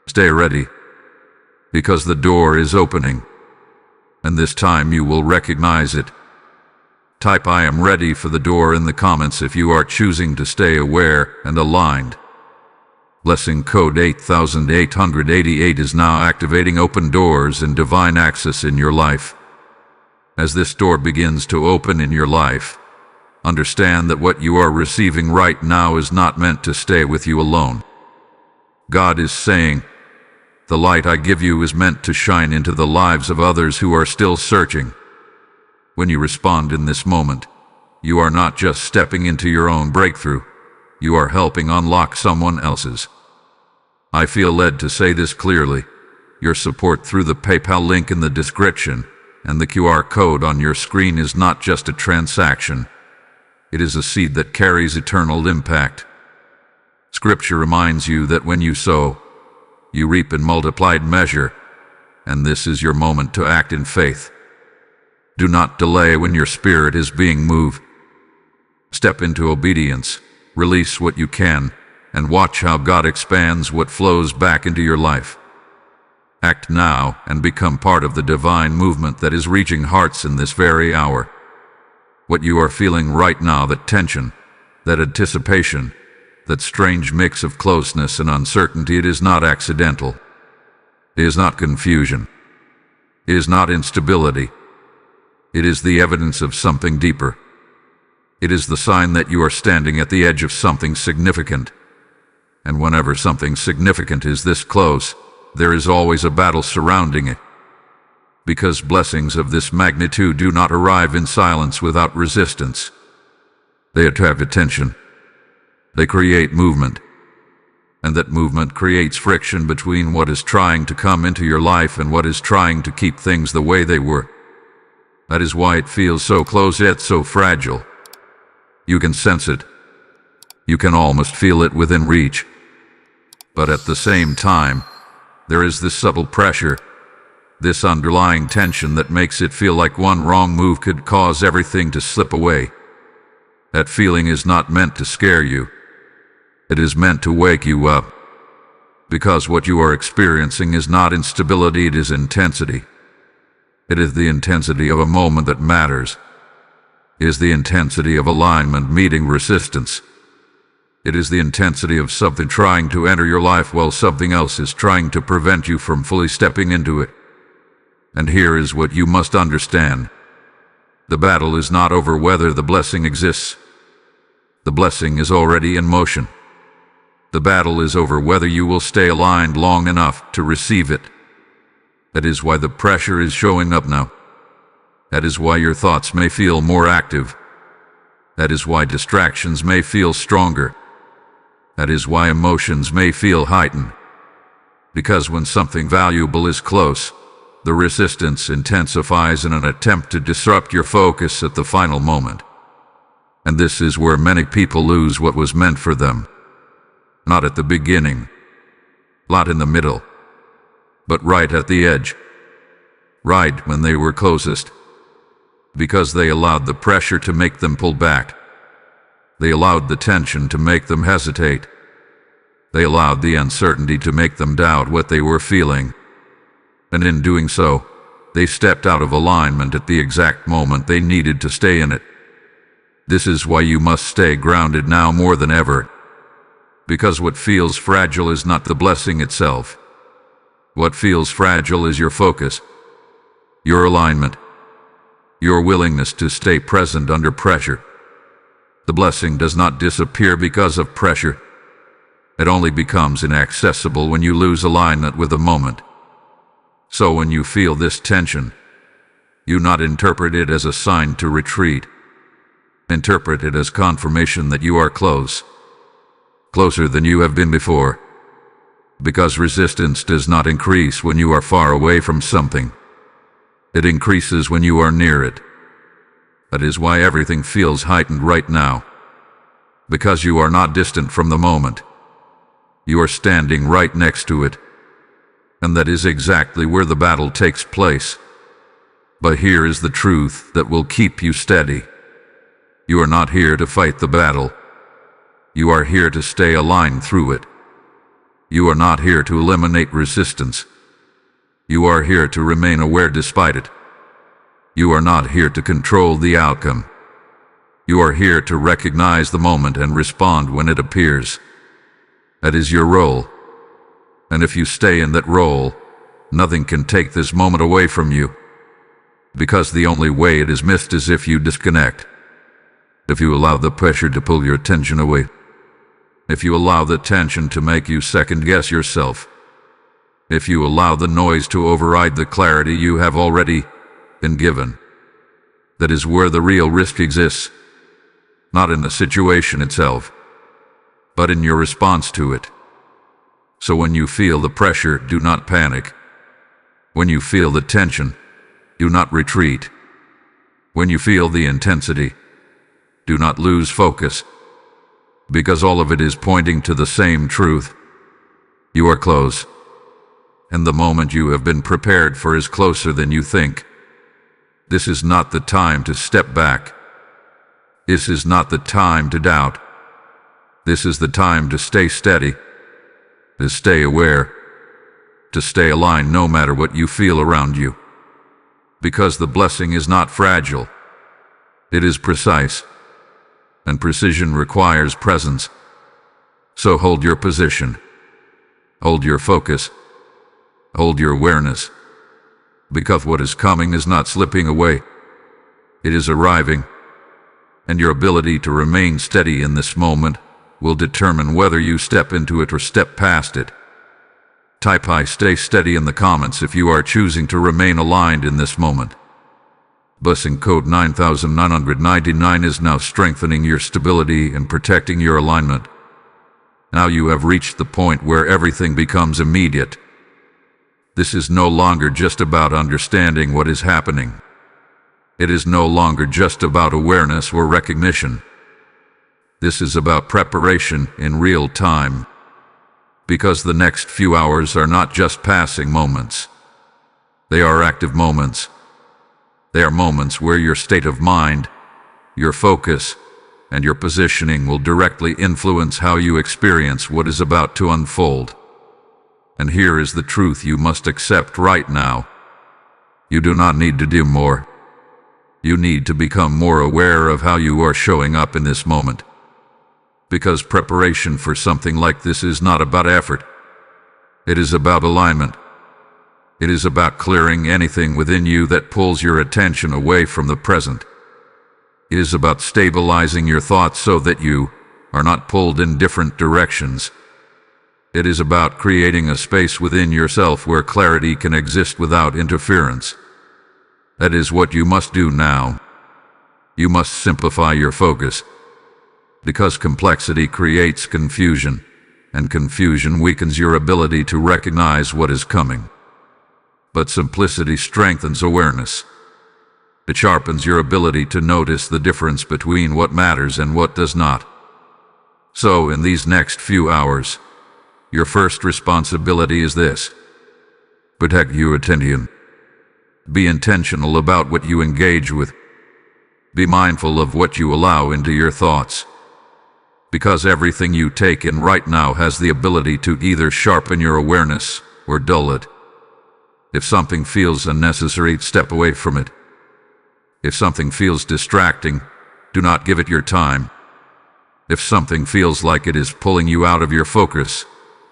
A: Stay ready. Because the door is opening. And this time you will recognize it. Type "I am ready" for the door in the comments if you are choosing to stay aware and aligned. Blessing code 8888 is now activating open doors and divine access in your life. As this door begins to open in your life, understand that what you are receiving right now is not meant to stay with you alone. God is saying, the light I give you is meant to shine into the lives of others who are still searching. When you respond in this moment, you are not just stepping into your own breakthrough, you are helping unlock someone else's. I feel led to say this clearly. Your support through the PayPal link in the description and the QR code on your screen is not just a transaction. It is a seed that carries eternal impact. Scripture reminds you that when you sow, you reap in multiplied measure, and this is your moment to act in faith. Do not delay when your spirit is being moved. Step into obedience, release what you can, and watch how God expands what flows back into your life. Act now and become part of the divine movement that is reaching hearts in this very hour. What you are feeling right now, that tension, that anticipation, that strange mix of closeness and uncertainty, it is not accidental. It is not confusion. It is not instability. It is the evidence of something deeper. It is the sign that you are standing at the edge of something significant. And whenever something significant is this close, there is always a battle surrounding it. because blessings of this magnitude do not arrive in silence without resistance. They attract attention. They create movement. And that movement creates friction between what is trying to come into your life and what is trying to keep things the way they were. That is why it feels so close yet so fragile. You can sense it. You can almost feel it within reach. But at the same time, there is this subtle pressure, this underlying tension that makes it feel like one wrong move could cause everything to slip away. That feeling is not meant to scare you. It is meant to wake you up. Because what you are experiencing is not instability, it is intensity. It is the intensity of a moment that matters. It is the intensity of alignment meeting resistance. It is the intensity of something trying to enter your life while something else is trying to prevent you from fully stepping into it. And here is what you must understand. The battle is not over whether the blessing exists. The blessing is already in motion. The battle is over whether you will stay aligned long enough to receive it. That is why the pressure is showing up now. That is why your thoughts may feel more active. That is why distractions may feel stronger. That is why emotions may feel heightened. Because when something valuable is close, the resistance intensifies in an attempt to disrupt your focus at the final moment. And this is where many people lose what was meant for them. Not at the beginning, not in the middle, but right at the edge, right when they were closest, because they allowed the pressure to make them pull back. They allowed the tension to make them hesitate. They allowed the uncertainty to make them doubt what they were feeling. And in doing so, they stepped out of alignment at the exact moment they needed to stay in it. This is why you must stay grounded now more than ever. Because what feels fragile is not the blessing itself. What feels fragile is your focus, your alignment, your willingness to stay present under pressure. The blessing does not disappear because of pressure. It only becomes inaccessible when you lose alignment with the moment. So when you feel this tension, you not interpret it as a sign to retreat. Interpret it as confirmation that you are close. Closer than you have been before. Because resistance does not increase when you are far away from something. It increases when you are near it. That is why everything feels heightened right now. Because you are not distant from the moment. You are standing right next to it. And that is exactly where the battle takes place. But here is the truth that will keep you steady. You are not here to fight the battle. You are here to stay aligned through it. You are not here to eliminate resistance. You are here to remain aware despite it. You are not here to control the outcome. You are here to recognize the moment and respond when it appears. That is your role. And if you stay in that role, nothing can take this moment away from you. Because the only way it is missed is if you disconnect. If you allow the pressure to pull your attention away. If you allow the tension to make you second-guess yourself. If you allow the noise to override the clarity you have already been given. That is where the real risk exists. Not in the situation itself, but in your response to it. So when you feel the pressure, do not panic. When you feel the tension, do not retreat. When you feel the intensity, do not lose focus. Because all of it is pointing to the same truth. You are close. And the moment you have been prepared for is closer than you think. This is not the time to step back. This is not the time to doubt. This is the time to stay steady, to stay aware, to stay aligned no matter what you feel around you. Because the blessing is not fragile. It is precise. And precision requires presence. So hold your position. Hold your focus. Hold your awareness. Because what is coming is not slipping away. It is arriving. And your ability to remain steady in this moment will determine whether you step into it or step past it. Type I stay steady in the comments if you are choosing to remain aligned in this moment. Blessing code 9999 is now strengthening your stability and protecting your alignment. Now you have reached the point where everything becomes immediate. This is no longer just about understanding what is happening. It is no longer just about awareness or recognition. This is about preparation in real time. Because the next few hours are not just passing moments. They are active moments. They are moments where your state of mind, your focus, and your positioning will directly influence how you experience what is about to unfold. And here is the truth you must accept right now. You do not need to do more. You need to become more aware of how you are showing up in this moment. Because preparation for something like this is not about effort. It is about alignment. It is about clearing anything within you that pulls your attention away from the present. It is about stabilizing your thoughts so that you are not pulled in different directions. It is about creating a space within yourself where clarity can exist without interference. That is what you must do now. You must simplify your focus. Because complexity creates confusion, and confusion weakens your ability to recognize what is coming. But simplicity strengthens awareness. It sharpens your ability to notice the difference between what matters and what does not. So, in these next few hours, your first responsibility is this: protect your attention. Be intentional about what you engage with. Be mindful of what you allow into your thoughts. Because everything you take in right now has the ability to either sharpen your awareness or dull it. If something feels unnecessary, step away from it. If something feels distracting, do not give it your time. If something feels like it is pulling you out of your focus,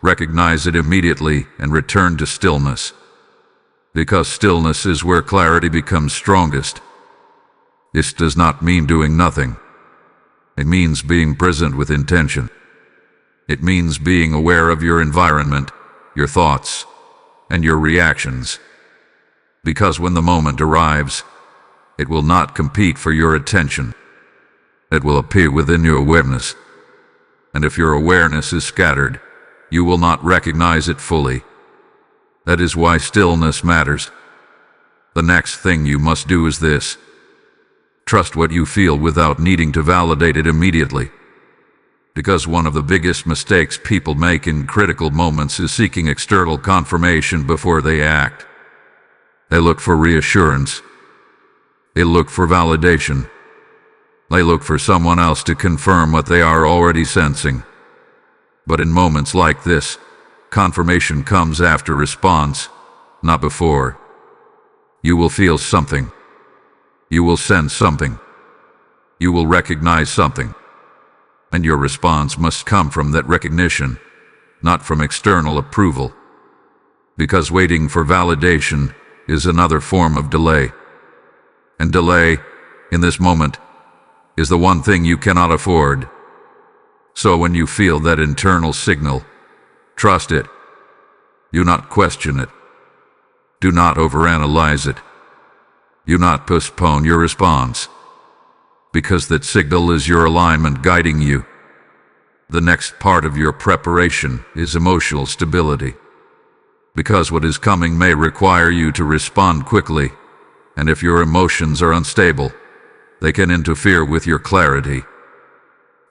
A: recognize it immediately and return to stillness. Because stillness is where clarity becomes strongest. This does not mean doing nothing. It means being present with intention. It means being aware of your environment, your thoughts, and your reactions. Because when the moment arrives, it will not compete for your attention. It will appear within your awareness. And if your awareness is scattered, you will not recognize it fully. That is why stillness matters. The next thing you must do is this: trust what you feel without needing to validate it immediately. Because one of the biggest mistakes people make in critical moments is seeking external confirmation before they act. They look for reassurance. They look for validation. They look for someone else to confirm what they are already sensing. But in moments like this, confirmation comes after response, not before. You will feel something. You will sense something. You will recognize something. And your response must come from that recognition, not from external approval. Because waiting for validation is another form of delay. And delay, in this moment, is the one thing you cannot afford. So when you feel that internal signal, trust it. Do not question it. Do not overanalyze it. Do not postpone your response. Because that signal is your alignment guiding you. The next part of your preparation is emotional stability. Because what is coming may require you to respond quickly, and if your emotions are unstable, they can interfere with your clarity.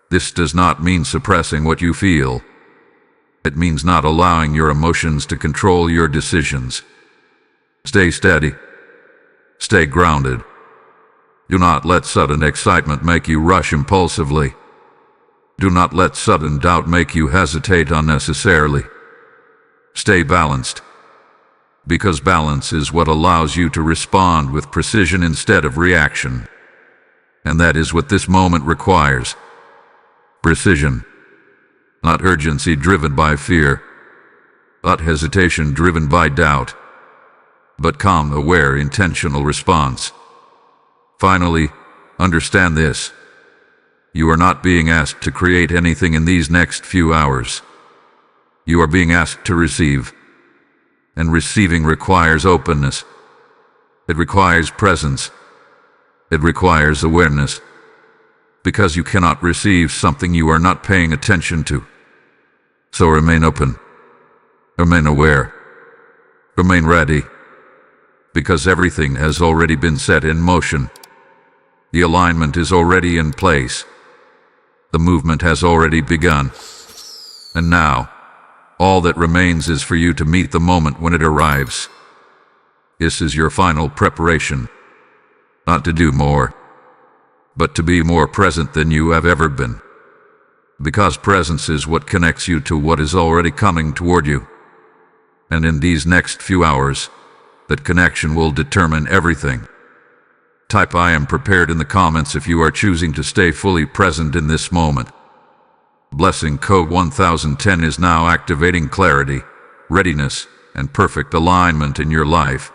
A: This does not mean suppressing what you feel. It means not allowing your emotions to control your decisions. Stay steady. Stay grounded. Do not let sudden excitement make you rush impulsively. Do not let sudden doubt make you hesitate unnecessarily. Stay balanced. Because balance is what allows you to respond with precision instead of reaction. And that is what this moment requires. Precision. Not urgency driven by fear. Not hesitation driven by doubt. But calm, aware, intentional response. Finally, understand this. You are not being asked to create anything in these next few hours. You are being asked to receive. And receiving requires openness. It requires presence. It requires awareness. Because you cannot receive something you are not paying attention to. So remain open. Remain aware. Remain ready. Because everything has already been set in motion. The alignment is already in place. The movement has already begun. And now, all that remains is for you to meet the moment when it arrives. This is your final preparation. Not to do more, but to be more present than you have ever been. Because presence is what connects you to what is already coming toward you. And in these next few hours, that connection will determine everything. Type I am prepared in the comments if you are choosing to stay fully present in this moment. Blessing code 1010 is now activating clarity, readiness, and perfect alignment in your life.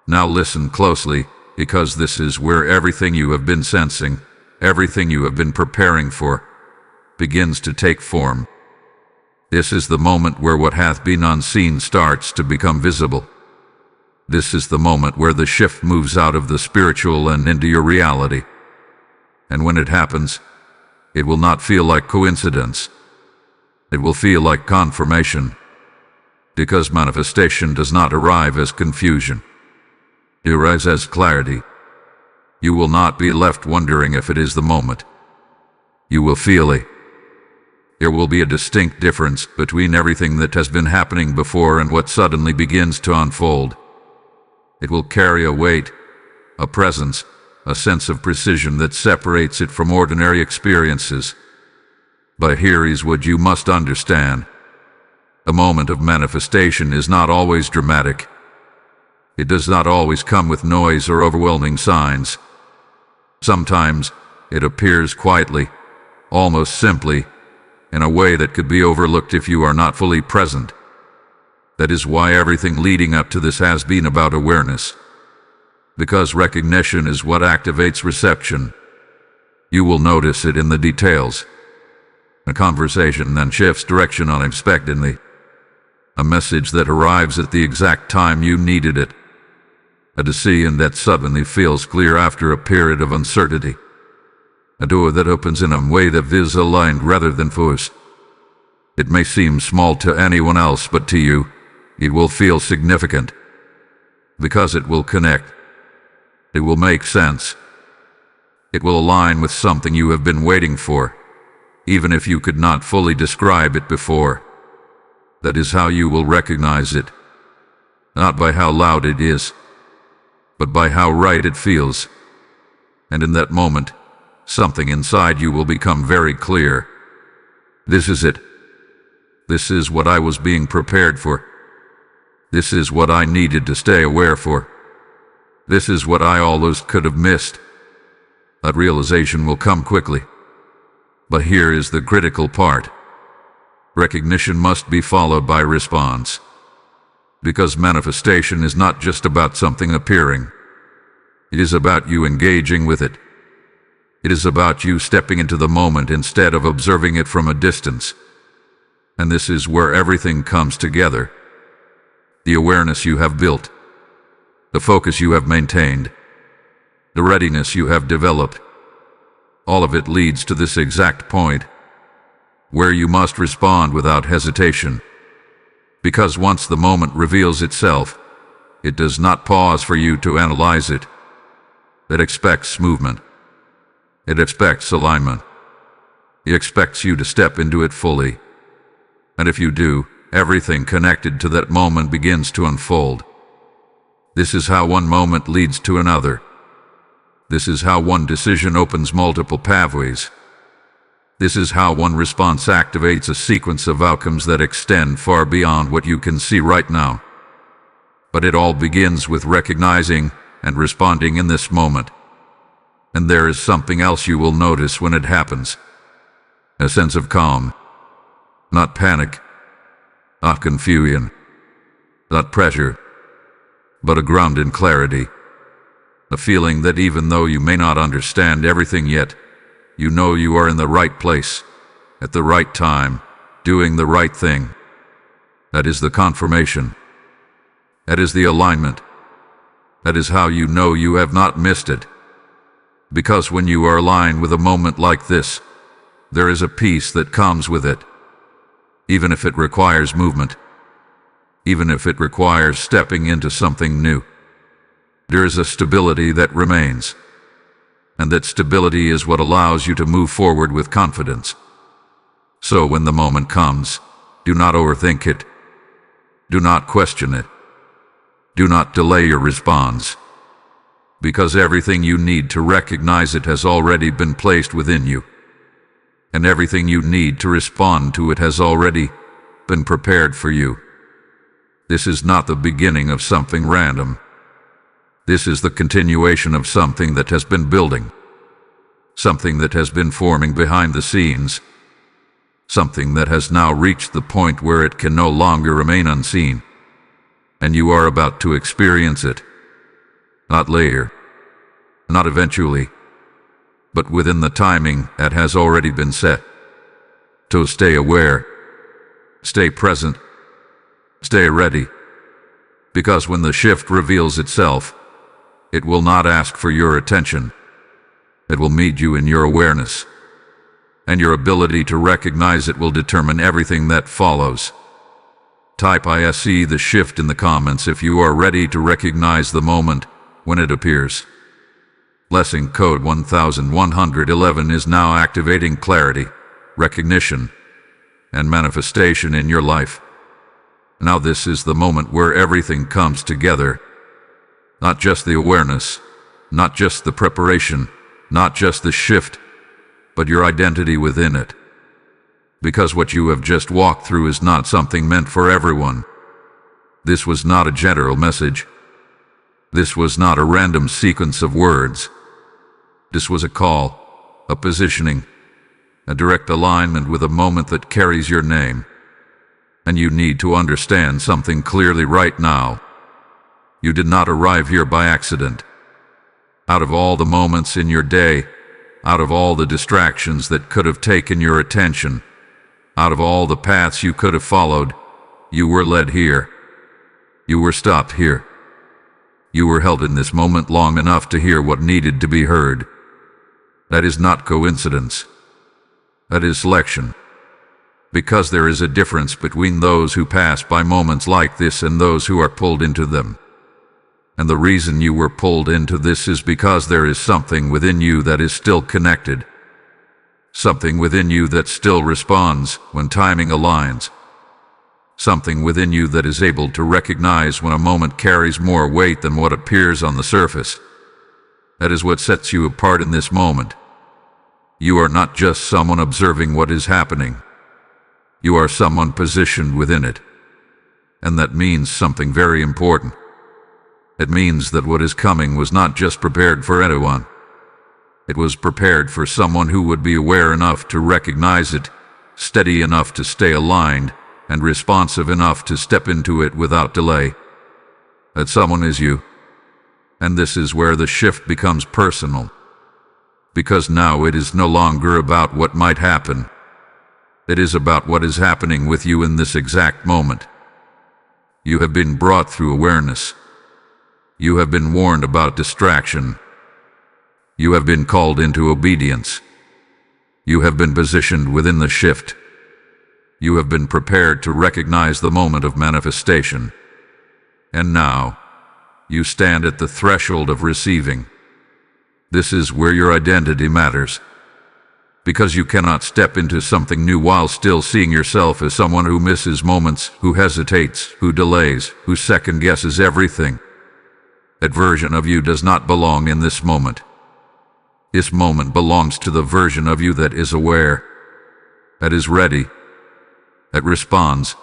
A: Now listen closely, because this is where everything you have been sensing, everything you have been preparing for, begins to take form. This is the moment where what hath been unseen starts to become visible. This is the moment where the shift moves out of the spiritual and into your reality. And when it happens, it will not feel like coincidence. It will feel like confirmation. Because manifestation does not arrive as confusion. It arrives as clarity. You will not be left wondering if it is the moment. You will feel it. There will be a distinct difference between everything that has been happening before and what suddenly begins to unfold. It will carry a weight, a presence, a sense of precision that separates it from ordinary experiences. But here is what you must understand. A moment of manifestation is not always dramatic. It does not always come with noise or overwhelming signs. Sometimes it appears quietly, almost simply, in a way that could be overlooked if you are not fully present. That is why everything leading up to this has been about awareness. Because recognition is what activates reception. You will notice it in the details. A conversation then shifts direction unexpectedly. A message that arrives at the exact time you needed it. A decision that suddenly feels clear after a period of uncertainty. A door that opens in a way that is aligned rather than forced. It may seem small to anyone else, but to you, it will feel significant. Because it will connect. It will make sense. It will align with something you have been waiting for, even if you could not fully describe it before. That is how you will recognize it. Not by how loud it is, but by how right it feels. And in that moment, something inside you will become very clear. This is it. This is what I was being prepared for. This is what I needed to stay aware for. This is what I almost could have missed. That realization will come quickly. But here is the critical part. Recognition must be followed by response. Because manifestation is not just about something appearing. It is about you engaging with it. It is about you stepping into the moment instead of observing it from a distance. And this is where everything comes together. The awareness you have built. The focus you have maintained. The readiness you have developed. All of it leads to this exact point, where you must respond without hesitation. Because once the moment reveals itself, it does not pause for you to analyze it. It expects movement. It expects alignment. It expects you to step into it fully. And if you do, everything connected to that moment begins to unfold. This is how one moment leads to another. This is how one decision opens multiple pathways. This is how one response activates a sequence of outcomes that extend far beyond what you can see right now. But it all begins with recognizing and responding in this moment. And there is something else you will notice when it happens. A sense of calm. Not panic. Not confusion. Not pressure. But a grounded clarity. A feeling that even though you may not understand everything yet, you know you are in the right place, at the right time, doing the right thing. That is the confirmation. That is the alignment. That is how you know you have not missed it. Because when you are aligned with a moment like this, there is a peace that comes with it. Even if it requires movement, even if it requires stepping into something new, there is a stability that remains. And that stability is what allows you to move forward with confidence. So when the moment comes, do not overthink it. Do not question it. Do not delay your response. Because everything you need to recognize it has already been placed within you. And everything you need to respond to it has already been prepared for you. This is not the beginning of something random. This is the continuation of something that has been building. Something that has been forming behind the scenes. Something that has now reached the point where it can no longer remain unseen. And you are about to experience it. Not later. Not eventually. But within the timing that has already been set. So stay aware. Stay present. Stay ready. Because when the shift reveals itself, it will not ask for your attention. It will meet you in your awareness. And your ability to recognize it will determine everything that follows. Type ISE the shift in the comments if you are ready to recognize the moment when it appears. Blessing code 1111 is now activating clarity, recognition, and manifestation in your life. Now this is the moment where everything comes together. Not just the awareness, not just the preparation, not just the shift, but your identity within it. Because what you have just walked through is not something meant for everyone. This was not a general message. This was not a random sequence of words. This was a call, a positioning, a direct alignment with a moment that carries your name. And you need to understand something clearly right now. You did not arrive here by accident. Out of all the moments in your day, out of all the distractions that could have taken your attention, out of all the paths you could have followed, you were led here. You were stopped here. You were held in this moment long enough to hear what needed to be heard. That is not coincidence. That is selection. Because there is a difference between those who pass by moments like this and those who are pulled into them. And the reason you were pulled into this is because there is something within you that is still connected. Something within you that still responds when timing aligns. Something within you that is able to recognize when a moment carries more weight than what appears on the surface. That is what sets you apart in this moment. You are not just someone observing what is happening. You are someone positioned within it. And that means something very important. It means that what is coming was not just prepared for anyone. It was prepared for someone who would be aware enough to recognize it, steady enough to stay aligned, and responsive enough to step into it without delay. That someone is you. And this is where the shift becomes personal. Because now it is no longer about what might happen. It is about what is happening with you in this exact moment. You have been brought through awareness. You have been warned about distraction. You have been called into obedience. You have been positioned within the shift. You have been prepared to recognize the moment of manifestation. And now, you stand at the threshold of receiving. This is where your identity matters. Because you cannot step into something new while still seeing yourself as someone who misses moments, who hesitates, who delays, who second-guesses everything. That version of you does not belong in this moment. This moment belongs to the version of you that is aware, that is ready, that responds,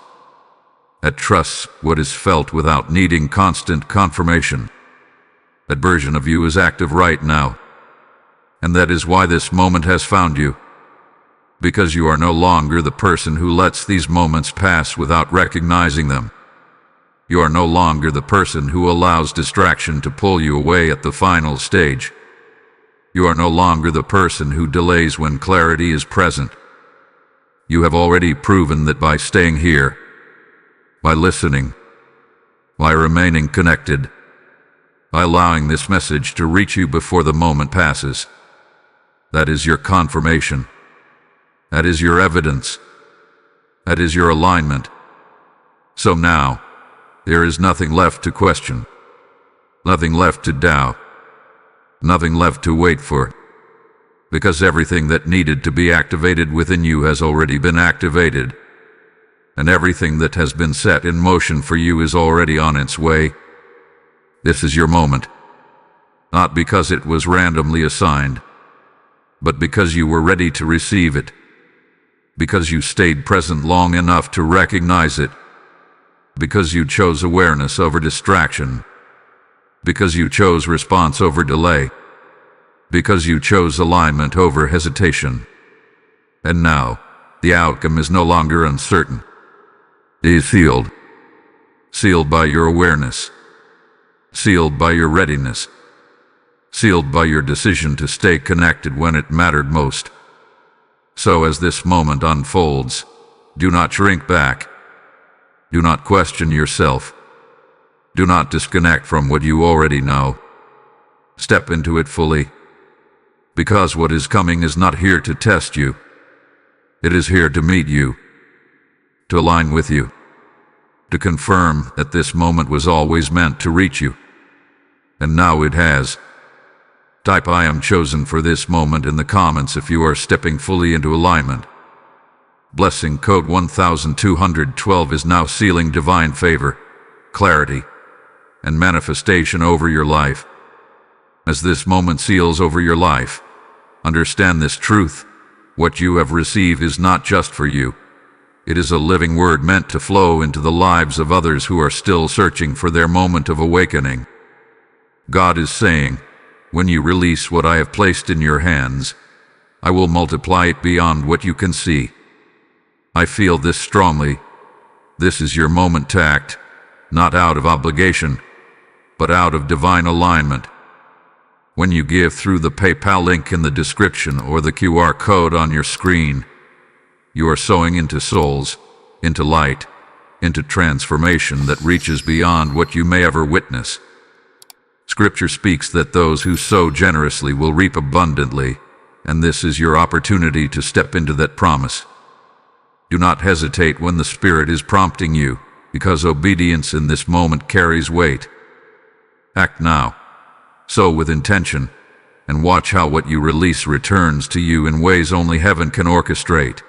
A: that trusts what is felt without needing constant confirmation. That version of you is active right now. And that is why this moment has found you. Because you are no longer the person who lets these moments pass without recognizing them. You are no longer the person who allows distraction to pull you away at the final stage. You are no longer the person who delays when clarity is present. You have already proven that by staying here, by listening, by remaining connected, by allowing this message to reach you before the moment passes. That is your confirmation. That is your evidence. That is your alignment. So now, there is nothing left to question, nothing left to doubt, nothing left to wait for, because everything that needed to be activated within you has already been activated, and everything that has been set in motion for you is already on its way. This is your moment, not because it was randomly assigned, but because you were ready to receive it, because you stayed present long enough to recognize it, because you chose awareness over distraction, because you chose response over delay, because you chose alignment over hesitation. And now, the outcome is no longer uncertain. It is sealed. Sealed by your awareness. Sealed by your readiness. Sealed by your decision to stay connected when it mattered most. So as this moment unfolds, do not shrink back. Do not question yourself. Do not disconnect from what you already know. Step into it fully. Because what is coming is not here to test you. It is here to meet you, to align with you, to confirm that this moment was always meant to reach you. And now it has. Type "I am chosen for this moment" in the comments if you are stepping fully into alignment. Blessing code 1212 is now sealing divine favor, clarity, and manifestation over your life. As this moment seals over your life, understand this truth: what you have received is not just for you. It is a living word meant to flow into the lives of others who are still searching for their moment of awakening. God is saying, when you release what I have placed in your hands, I will multiply it beyond what you can see. I feel this strongly. This is your moment to act, not out of obligation, but out of divine alignment. When you give through the PayPal link in the description or the QR code on your screen, you are sowing into souls, into light, into transformation that reaches beyond what you may ever witness. Scripture speaks that those who sow generously will reap abundantly, and this is your opportunity to step into that promise. Do not hesitate when the Spirit is prompting you, because obedience in this moment carries weight. Act now. Sow with intention, and watch how what you release returns to you in ways only heaven can orchestrate.